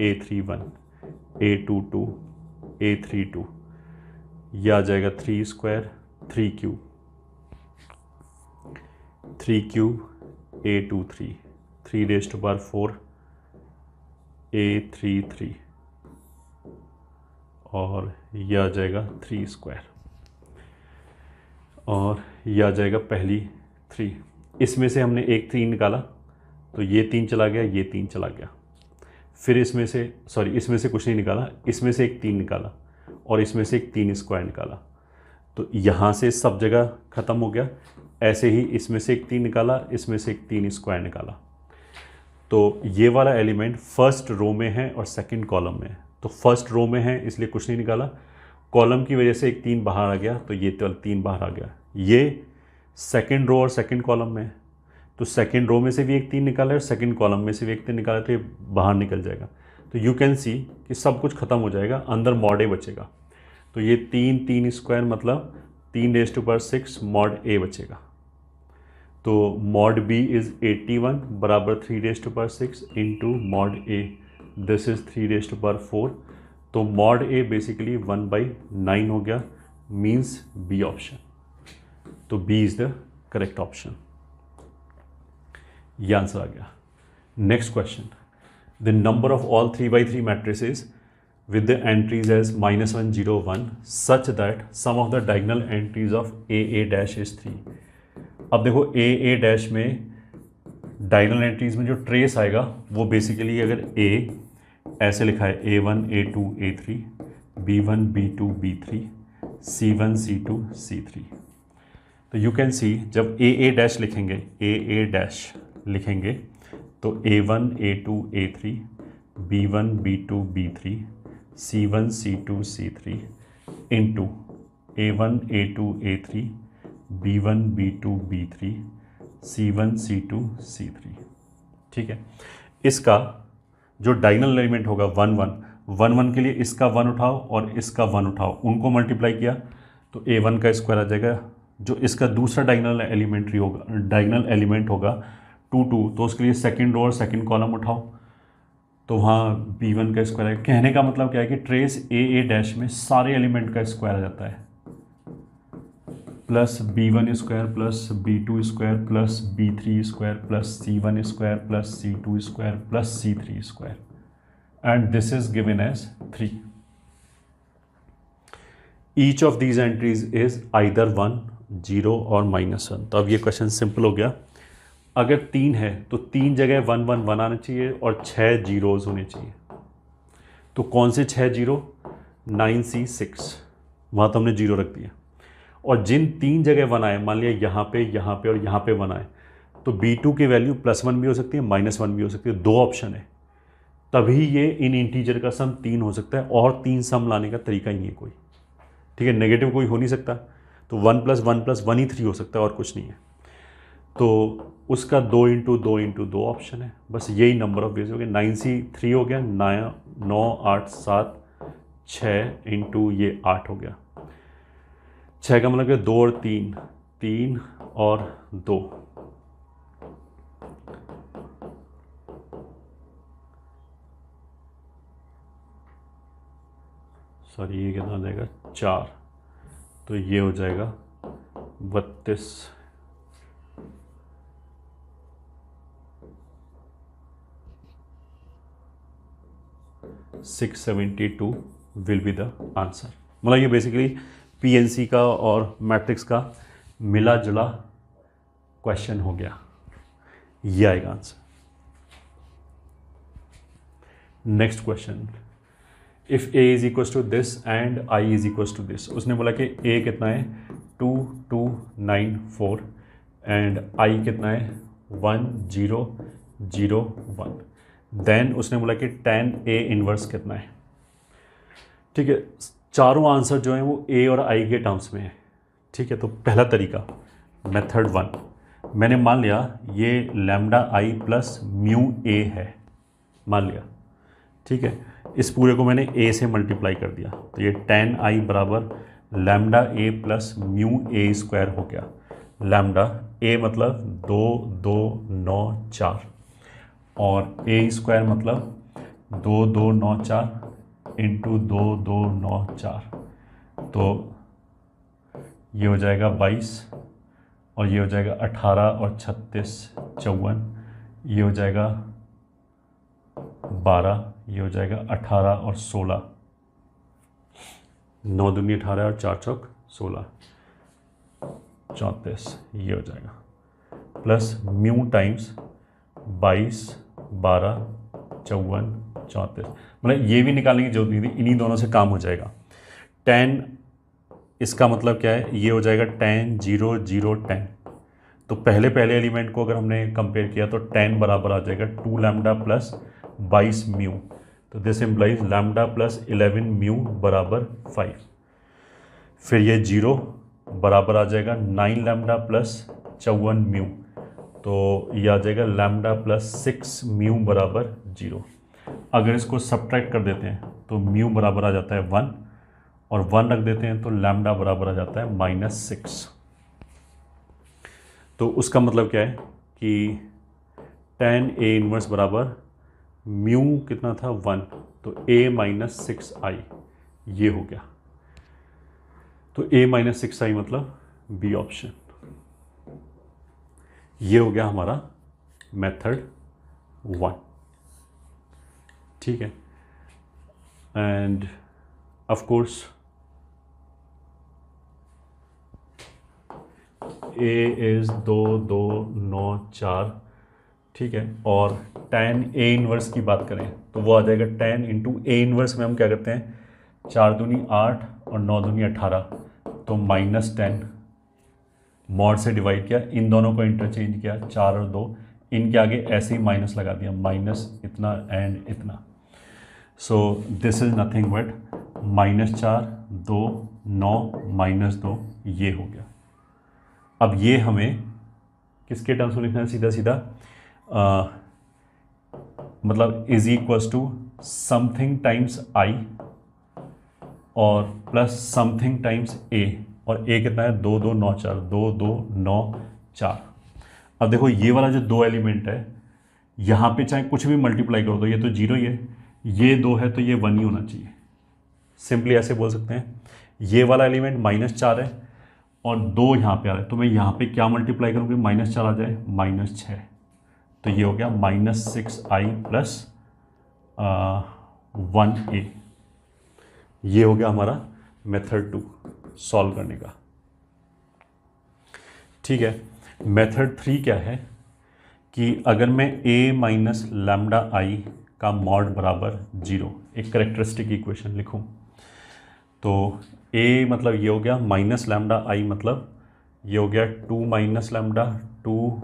A: A31 A22 A32, ये आ जाएगा 3 square 3 cube A23 3 raise to power 4 A33 और यह आ जाएगा 3 स्क्वायर और यह आ जाएगा पहली 3। इसमें से हमने एक 3 निकाला तो ये 3 चला गया, ये 3 चला गया, फिर इसमें से इसमें से कुछ नहीं निकाला, इसमें से एक 3 निकाला और इसमें से एक 3 स्क्वायर निकाला, तो यहाँ से सब जगह ख़त्म हो गया। ऐसे ही इसमें से एक 3 निकाला, इसमें से एक 3 स्क्वायर निकाला, तो ये वाला एलिमेंट फर्स्ट रो में है और सेकंड कॉलम में है। तो फर्स्ट रो में है इसलिए कुछ नहीं निकाला, कॉलम की वजह से एक 3 बाहर आ गया तो ये 3 बाहर आ गया। ये सेकंड रो और सेकंड कॉलम में है, तो सेकंड रो में से भी एक 3 निकाला है और सेकंड कॉलम में से भी एक 3 निकाला, तो ये बाहर निकल जाएगा। तो यू कैन सी कि सब कुछ ख़त्म हो जाएगा, अंदर मॉड ए बचेगा। तो ये 3 स्क्वायर मतलब 3 raise to power 6 mod A बचेगा। तो मॉड बी इज़ 81 बराबर 3 raise to power 6 into mod A, this is 3 raise to power 4। तो मॉड ए बेसिकली 1/9 हो गया, मीन्स बी ऑप्शन। तो B is the correct option, ये आंसर आ गया। Next question, the number of all 3/3 matrices with the entries as -1 0 1 such that sum of the diagonal entries of AA dash is 3। अब देखो AA dash में डायगोनल एंट्रीज में जो ट्रेस आएगा वो बेसिकली अगर A ऐसे लिखा है A1 A2 A3 B1 B2 B3 C1 C2 C3, तो यू कैन सी जब ए डैश लिखेंगे, ए डैश लिखेंगे तो A1 A2 A3 B1 B2 B3 C1 C2 C3 into A1 A2 A3 B1 B2 B3 C1 C2 C3। ठीक है, इसका जो डायगोनल एलिमेंट होगा 1 1 1 1 के लिए इसका 1 उठाओ और इसका 1 उठाओ, उनको मल्टीप्लाई किया तो A1 का स्क्वायर आ जाएगा। जो इसका दूसरा डायगोनल एलिमेंट होगा 2 2, तो उसके लिए सेकंड रो और सेकंड कॉलम उठाओ तो वहाँ B1 का स्क्वायर है। कहने का मतलब क्या है कि ट्रेस ए डैश में सारे एलिमेंट का स्क्वायर आ जाता है, plus B1 square plus B2 square plus B3 square plus C1 square plus C2 square plus C3 square, and this is given as 3। Each of these entries is either 1 0 और -1। तो अब ये क्वेश्चन सिंपल हो गया। अगर 3 है तो 3 जगह 1 1 1 आना चाहिए और 6 जीरोज़ होने चाहिए। तो कौन से 6 जीरो? 9C 6, वहाँ तो हमने 0 रख दिया। और जिन 3 जगह 1 आए, मान लिया यहाँ पे और यहाँ पे 1 आए, तो B2 की वैल्यू +1 भी हो सकती है, -1 भी हो सकती है। 2 ऑप्शन है, तभी ये इन इंटीजर का सम 3 हो सकता है, और 3 सम लाने का तरीका ही नहीं है कोई। ठीक है, नेगेटिव कोई हो नहीं सकता, तो 1 + 1 + 1 ही 3 हो सकता है, और कुछ नहीं है। तो उसका 2 × 2 × 2 ऑप्शन है, बस यही नंबर ऑफ वेज हो गए। 9C 3 हो गया, 9 8 7 6 × ये 8 हो गया। 6 का मतलब क्या? 2 और 3, 3 और 2, सॉरी ये कितना आ जाएगा? 4, तो ये हो जाएगा 32। 672 विल बी द आंसर। मतलब ये बेसिकली PNC का और मैट्रिक्स का मिला जुला क्वेश्चन हो गया, ये आएगा answer. Next question, if A is equal to this and I is equal to this. उसने बोला कि A कितना है? 2 2 9 4 एंड I कितना है? 1 0 0 1। देन उसने बोला कि tan A इन्वर्स कितना है। ठीक है, चारों आंसर जो हैं वो A और I के टर्म्स में है। ठीक है, तो पहला तरीका, मेथड 1, मैंने मान लिया ये λI + μA है, मान लिया। ठीक है, इस पूरे को मैंने A से मल्टीप्लाई कर दिया, तो ये tan I बराबर λA + μA² हो गया। लैम्डा A मतलब 2 2 9 4 और A² मतलब 2 2 9 4 × 2 2 9 4, तो ये हो जाएगा 22 और ये हो जाएगा 18 और 36 54, ये हो जाएगा 12, ये हो जाएगा 18 और 16, 9 दूनी 18 और 4 चौक 16 34, ये हो जाएगा प्लस म्यू टाइम्स 22 12 54 34। मतलब ये भी निकालने की जरूरत नहीं थी, इन्हीं दोनों से काम हो जाएगा। tan इसका मतलब क्या है? ये हो जाएगा tan 0 0 10। तो पहले एलिमेंट को अगर हमने कंपेयर किया तो tan बराबर आ जाएगा 2 लैम्डा प्लस 22 म्यू, तो this implies lambda plus 11 mu बराबर 5। फिर ये 0 बराबर आ जाएगा 9 लैम्डा प्लस 54 म्यू, तो ये आ जाएगा लैम्डा प्लस 6 म्यू बराबर 0। अगर इसको सब्ट्रैक्ट कर देते हैं तो म्यू बराबर आ जाता है 1 और 1 रख देते हैं तो लैम्डा बराबर आ जाता है -6। तो उसका मतलब क्या है कि tan A इन्वर्स बराबर म्यू कितना था? 1, तो A - 6I ये हो गया। तो A - 6I मतलब बी ऑप्शन। ये हो गया हमारा मेथड 1। ठीक है, end of course A is 2 2 9 4। ठीक है, और tan A इन्वर्स की बात करें तो वो आ जाएगा tan × A इन्वर्स में हम क्या करते हैं? 4 दूनी 8 और 9 दूनी 18, तो -10 मॉड से डिवाइड किया, इन दोनों को इंटरचेंज किया, 4 और 2, इनके आगे ऐसे ही माइनस लगा दिया, माइनस इतना एंड इतना। So this is nothing but -4 2 9 -2, ये हो गया। अब ये हमें किसके टर्म्स में लिखना है, सीधा सीधा मतलब is equals to something times I और प्लस समथिंग टाइम्स ए, और ए कितना है 2 2 9 4, 2 2 9 4। अब देखो ये वाला जो 2 एलिमेंट है, यहाँ पे चाहे कुछ भी मल्टीप्लाई करो तो ये तो 0 ही है, ये 2 है तो ये 1 ही होना चाहिए। सिंपली ऐसे बोल सकते हैं, ये वाला एलिमेंट -4 है और 2 यहाँ पे आ रहा है, तो मैं यहाँ पे क्या मल्टीप्लाई करूँगी, -4 आ जाए -6, तो ये हो गया -6i प्लस 1a। ये हो गया हमारा मेथड 2 सॉल्व करने का। ठीक है, मेथड 3 क्या है कि अगर मैं a माइनस लैम्डा आई का मॉड बराबर 0, एक करेक्टरिस्टिक इक्वेशन लिखूं, तो a मतलब ये हो गया माइनस लैम्डा आई, मतलब ये हो गया 2 माइनस लैम्डा 2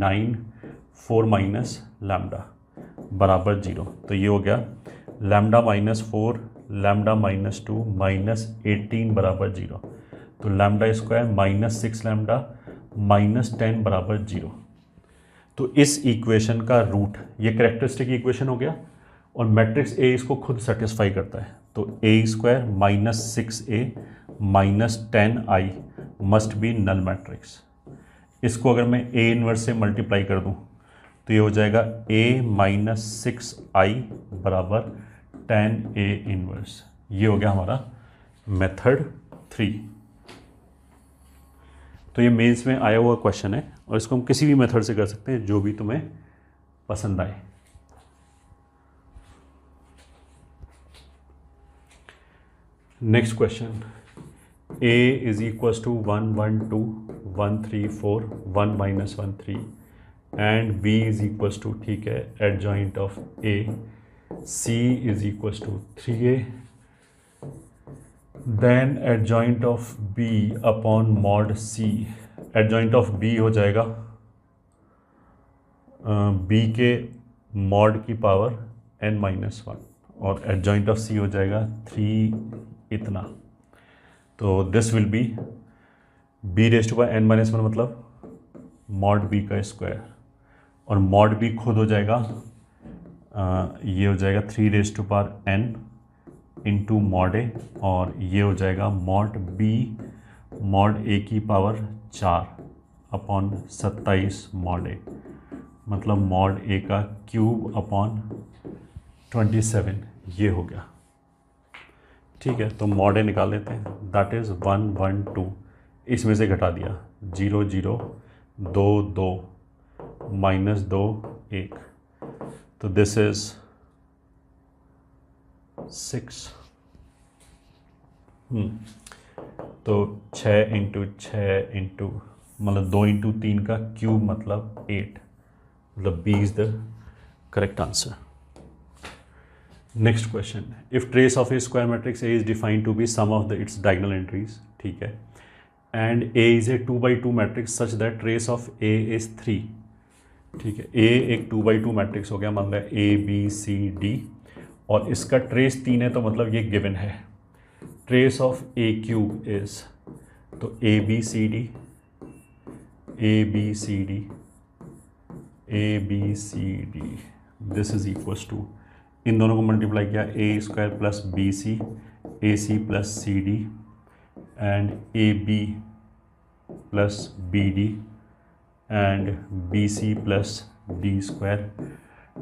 A: 9 4 माइनस लैम्डा बराबर 0, तो ये हो गया लैम्डा -4 लैम्डा -2 -18 बराबर 0, तो लैम्डा स्क्वायर -6 लैम्डा -10 बराबर 0। तो इस इक्वेशन का रूट, ये करेक्टरिस्टिक इक्वेशन हो गया और मैट्रिक्स ए इसको खुद सेटिस्फाई करता है, तो a square -6a -10i must be null matrix. इसको अगर मैं a इनवर्स से मल्टीप्लाई कर दूं तो ये हो जाएगा a -6i बराबर 10a इनवर्स। ये हो गया हमारा मेथड 3। तो ये मेंस में आया हुआ क्वेश्चन है और इसको हम किसी भी मेथड से कर सकते हैं जो भी तुम्हें पसंद आए। Next question, a is equals to 1 1 2 1 3 4 1 -1 3 and b is equals to, ठीक है, adjoint of a, c is equals to 3a, then adjoint of b upon mod c। Adjoint of b हो जाएगा b के मॉड की पावर n-1 और एडजॉइंट ऑफ c हो जाएगा 3 इतना, तो this will be b raise to power n-1 मतलब मॉड b का स्क्वायर, और मॉड b खुद हो जाएगा ये हो जाएगा 3 raise to power n into mod A, और ये हो जाएगा मॉड b मॉड a की पावर 4 अपॉन 27 मॉड ए, मतलब मॉड a का क्यूब अपॉन 27, ये हो गया। ठीक है, तो मॉड ए निकाल लेते हैं, दैट इज़ 1 1 2, इसमें से घटा दिया 0 0 2 2 -2 1, तो दिस इज 6। तो 6 इंटू 6 इंटू मतलब 2 इंटू 3 का क्यूब मतलब 8, मतलब B is the correct answer. Next question, if trace of a square matrix A is defined to be sum of the its diagonal entries, ठीक है, and A is a 2x2 matrix such that trace of A is 3, ठीक है, A एक 2x2 मैट्रिक्स हो गया, मान लिया A B C D, और इसका ट्रेस 3 है, तो मतलब ये गिवन है। Trace of A cube is, तो A B C D A B C D A B C D this is equals to, इन दोनों को मल्टीप्लाई किया, A square plus B C A C plus C D and A B plus B D and B C plus D square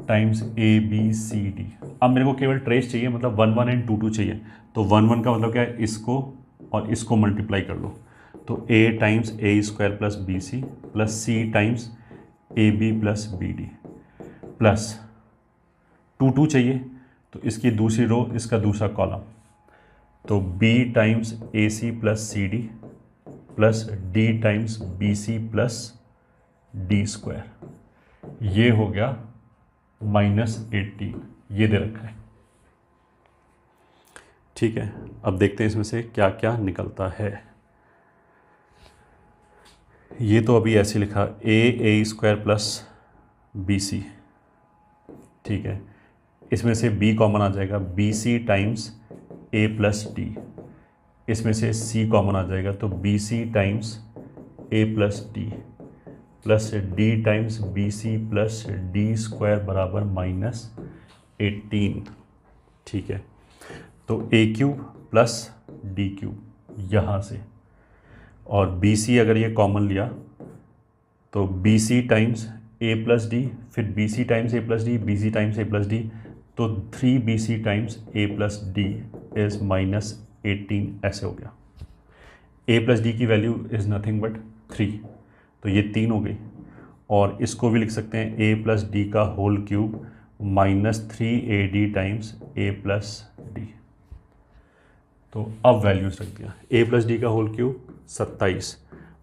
A: times A B C D. अब मेरे को केवल ट्रेस चाहिए, मतलब 1 1 एंड 2 2 चाहिए, तो 1 1 का मतलब क्या है, इसको और इसको मल्टीप्लाई कर लो, तो A times A square plus B C plus C times A B plus B D plus 2 2 चाहिए, तो इसकी दूसरी रो इसका दूसरा कॉलम, तो b times A C plus C D plus D times B C plus D square, ये हो गया -18, ये दे रखा है। ठीक है, अब देखते हैं इसमें से क्या क्या निकलता है। ये तो अभी ऐसे लिखा A square plus B C, ठीक है, इसमें से b कॉमन आ जाएगा, B C times A plus D, इसमें से c कॉमन आ जाएगा तो B C times A plus D plus D times B C plus D square बराबर -18, ठीक है। तो A cube plus D cube यहाँ से, और बी सी अगर ये कॉमन लिया तो B C times A plus D, फिर B C times A plus D, B C times A plus D, तो 3bc times A plus D is -18, ऐसे हो गया। ए प्लस डी की वैल्यू इज़ नथिंग बट 3, तो ये 3 हो गई, और इसको भी लिख सकते हैं ए प्लस डी का whole cube -3ad times A plus D. तो अब वैल्यूज रख दिया, ए प्लस डी का होल क्यूब 27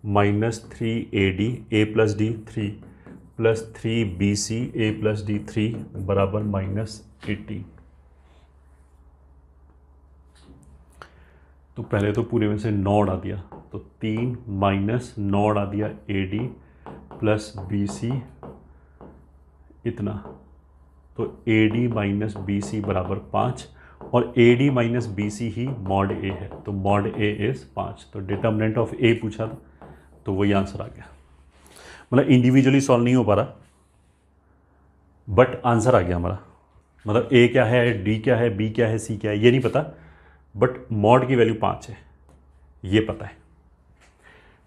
A: -3ad ए प्लस डी 3 प्लस 3bc ए प्लस डी 3 बराबर -18। तो पहले तो पूरे में से 9 उड़ा दिया, तो 3 माइनस 9 उड़ा दिया ad प्लस bc इतना, तो ad माइनस bc बराबर 5, और ad minus bc he mod a है, तो मॉड a इज़ 5। तो डिटर्मिनेंट ऑफ a पूछा था, तो वही आंसर आ गया। मतलब इंडिविजुअली सॉल्व नहीं हो पा रहा, बट आंसर आ गया हमारा। मतलब a क्या है, d क्या है, b क्या है, c क्या है, ये नहीं पता, बट मॉड की वैल्यू 5 है, ये पता है।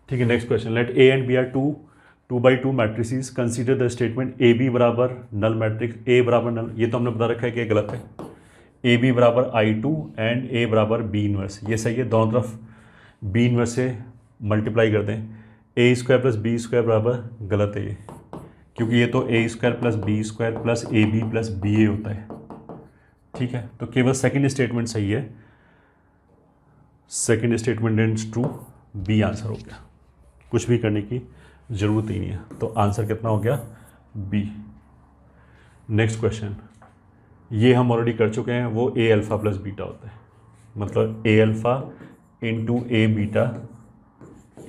A: ठीक है, next question, let a and b are 2x2 matrices, consider the statement A B बराबर नल मैट्रिक्स, a बराबर नल, ये तो हमने बता रखा है कि गलत है, ए बी बराबर I2 एंड a बराबर b इनवर्स, ये सही है, दोनों तरफ b इनवर्स से मल्टीप्लाई कर दें, A square plus B square बराबर, गलत है ये, क्योंकि ये तो A square plus B square plus A B plus B A होता है। ठीक है, तो केवल सेकंड स्टेटमेंट सही है, second statement is true, B answer हो गया, कुछ भी करने की ज़रूरत ही नहीं है। तो आंसर कितना हो गया, बी। नेक्स्ट क्वेश्चन, ये हम ऑलरेडी कर चुके हैं, वो ए अल्फ़ा प्लस बीटा होता है, मतलब A alpha into A beta,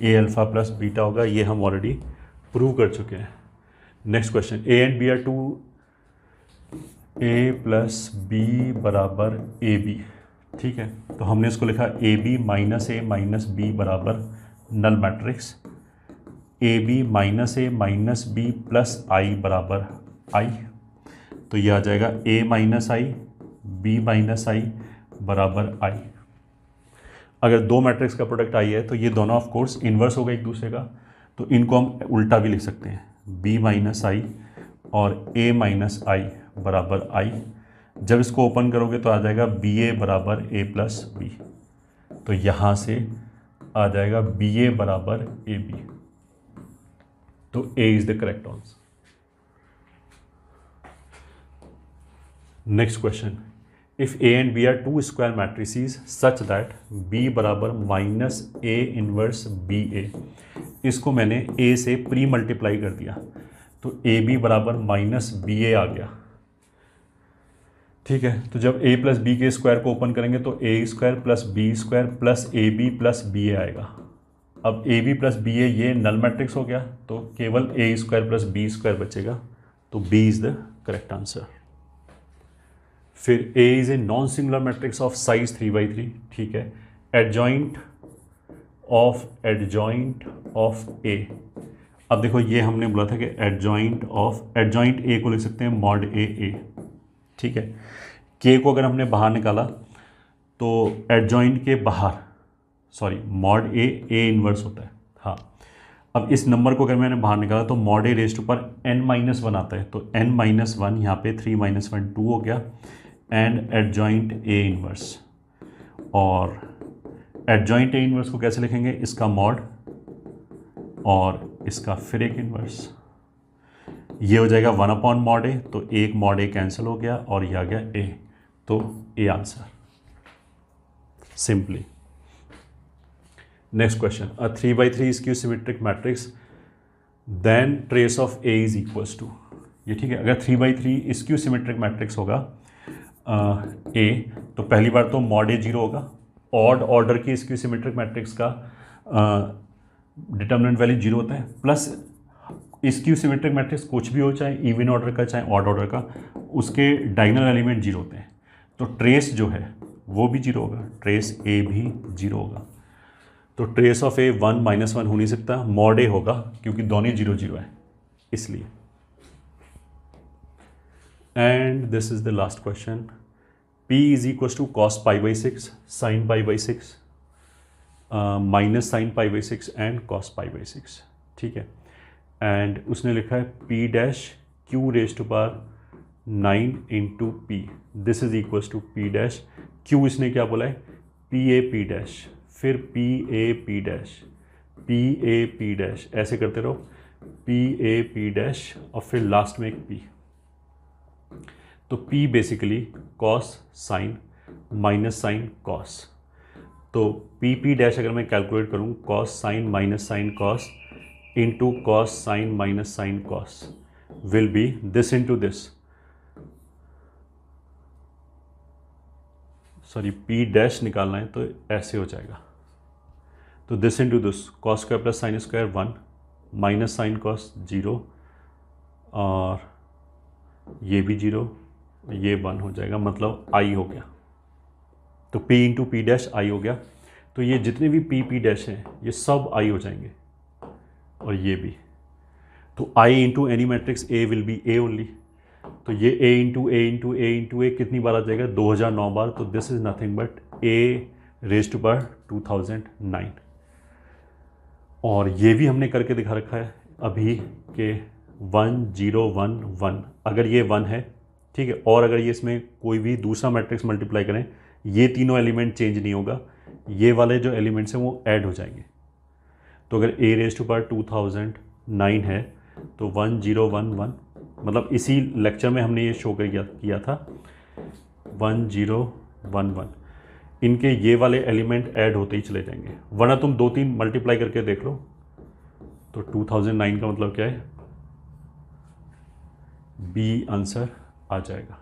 A: A alpha plus beta होगा, ये हम ऑलरेडी प्रूव कर चुके हैं। Next question, A and B are 2, A plus B बराबर ए बी। ठीक है, तो हमने इसको लिखा ए बी माइनस बी बराबर null matrix, A B minus B plus I बराबर आई, तो ये आ जाएगा A minus I B minus I बराबर आई। अगर दो मैट्रिक्स का प्रोडक्ट आई है तो ये दोनों ऑफ कोर्स इन्वर्स होगा एक दूसरे का, तो इनको हम उल्टा भी लिख सकते हैं, बी माइनस आई और ए माइनस आई बराबर आई। जब इसको ओपन करोगे तो आ जाएगा बी ए बराबर ए प्लस बी, तो यहाँ से आ जाएगा बी ए बराबर ए बी, तो A is the correct answer. Next question, if A and B are 2 square matrices such that B बराबर minus A inverse B A, इसको मैंने ए से प्री मल्टीप्लाई कर दिया, तो ए बी बराबर माइनस बी ए आ गया। ठीक है, तो जब a प्लस बी के स्क्वायर को ओपन करेंगे तो A square plus B square plus A B plus B A आएगा। अब A B plus B A ये नल मैट्रिक्स हो गया, तो केवल A square plus B square बचेगा, तो B is the correct answer. फिर A is a non singular matrix of size 3/3। ठीक है, एडजॉइंट ऑफ ए, अब देखो ये हमने बोला था कि एडजॉइंट ए को लिख सकते हैं मॉड ए। ठीक है, के को अगर हमने बाहर निकाला तो एडजॉइंट के बाहर, सॉरी मॉड ए इन्वर्स होता है। हाँ, अब इस नंबर को अगर मैंने बाहर निकाला तो मॉड ए रेज़ टू पर n-1 आता है, तो n-1 यहाँ पे 3 - 1 2 हो गया, एंड एडजॉइंट ए इन्वर्स। और एडजॉइंट ए इन्वर्स को कैसे लिखेंगे, इसका मॉड और इसका फिर एक इन्वर्स, ये हो जाएगा 1/mod a, तो एक मॉड ए कैंसिल हो गया और ये आ गया ए, तो A answer simply. Next question, a 3/3 skew symmetric matrix then trace of A is equals to, ये ठीक है, अगर 3/3 स्क्यू सिमेट्रिक मैट्रिक्स होगा ए, तो पहली बार तो मॉड ए 0 होगा। ऑड ऑर्डर की स्क्यू सिमेट्रिक मैट्रिक्स का डिटर्मिनेंट वैल्यू 0 होता है, प्लस स्क्यू सिमेट्रिक मैट्रिक्स कुछ भी हो, चाहे इवन ऑर्डर का चाहे ऑड ऑर्डर का, उसके डायगोनल एलिमेंट 0 होते हैं। तो ट्रेस जो है वो भी 0 होगा, ट्रेस ए भी 0 होगा। तो ट्रेस ऑफ ए 1 -1 हो नहीं सकता, मॉड ए होगा क्योंकि दोनों 0 0 है इसलिए। And this is the last question. P is equal to cos π/6 sine π/6 minus sine π/6 and cos π/6, ठीक है। एंड उसने लिखा है P dash Q raise to power 9 into P, this is equal to P dash Q, इसने क्या बोला है PA P डैश, फिर PA P dash, PA P dash, ऐसे करते रहो, PA P डैश और फिर लास्ट में एक P। तो P basically cos sine minus sine cos, तो P डैश अगर मैं कैलकुलेट करूँ cos sine minus sine cos into cos sine minus sine cos will be this into this, sorry P dash निकालना है तो ऐसे हो जाएगा, तो this into this, cos square plus sine square 1 minus sine cos 0 और ये भी 0, ये 1 हो जाएगा, मतलब I हो गया। तो P into P dash I हो गया। तो ये जितने भी P डैश हैं ये सब I हो जाएंगे और ये भी। तो I into any matrix A will be A only, तो ये A into A into A into A कितनी बार आ जाएगा 2009 बार, तो this is nothing but A raise to power 2009। और ये भी हमने करके दिखा रखा है अभी के 1 0 1 1, अगर ये 1 है ठीक है, और अगर ये इसमें कोई भी दूसरा मैट्रिक्स मल्टीप्लाई करें ये तीनों एलिमेंट चेंज नहीं होगा, ये वाले जो एलिमेंट्स हैं वो ऐड हो जाएंगे। तो अगर A रेज टू पावर 2009 है तो 1 0 1 1, मतलब इसी लेक्चर में हमने ये शो किया था 1 0 1 1, इनके ये वाले एलिमेंट ऐड होते ही चले जाएंगे, वरना तुम 2 3 मल्टीप्लाई करके देख लो। तो 2009 का मतलब क्या है, बी आंसर आ जाएगा।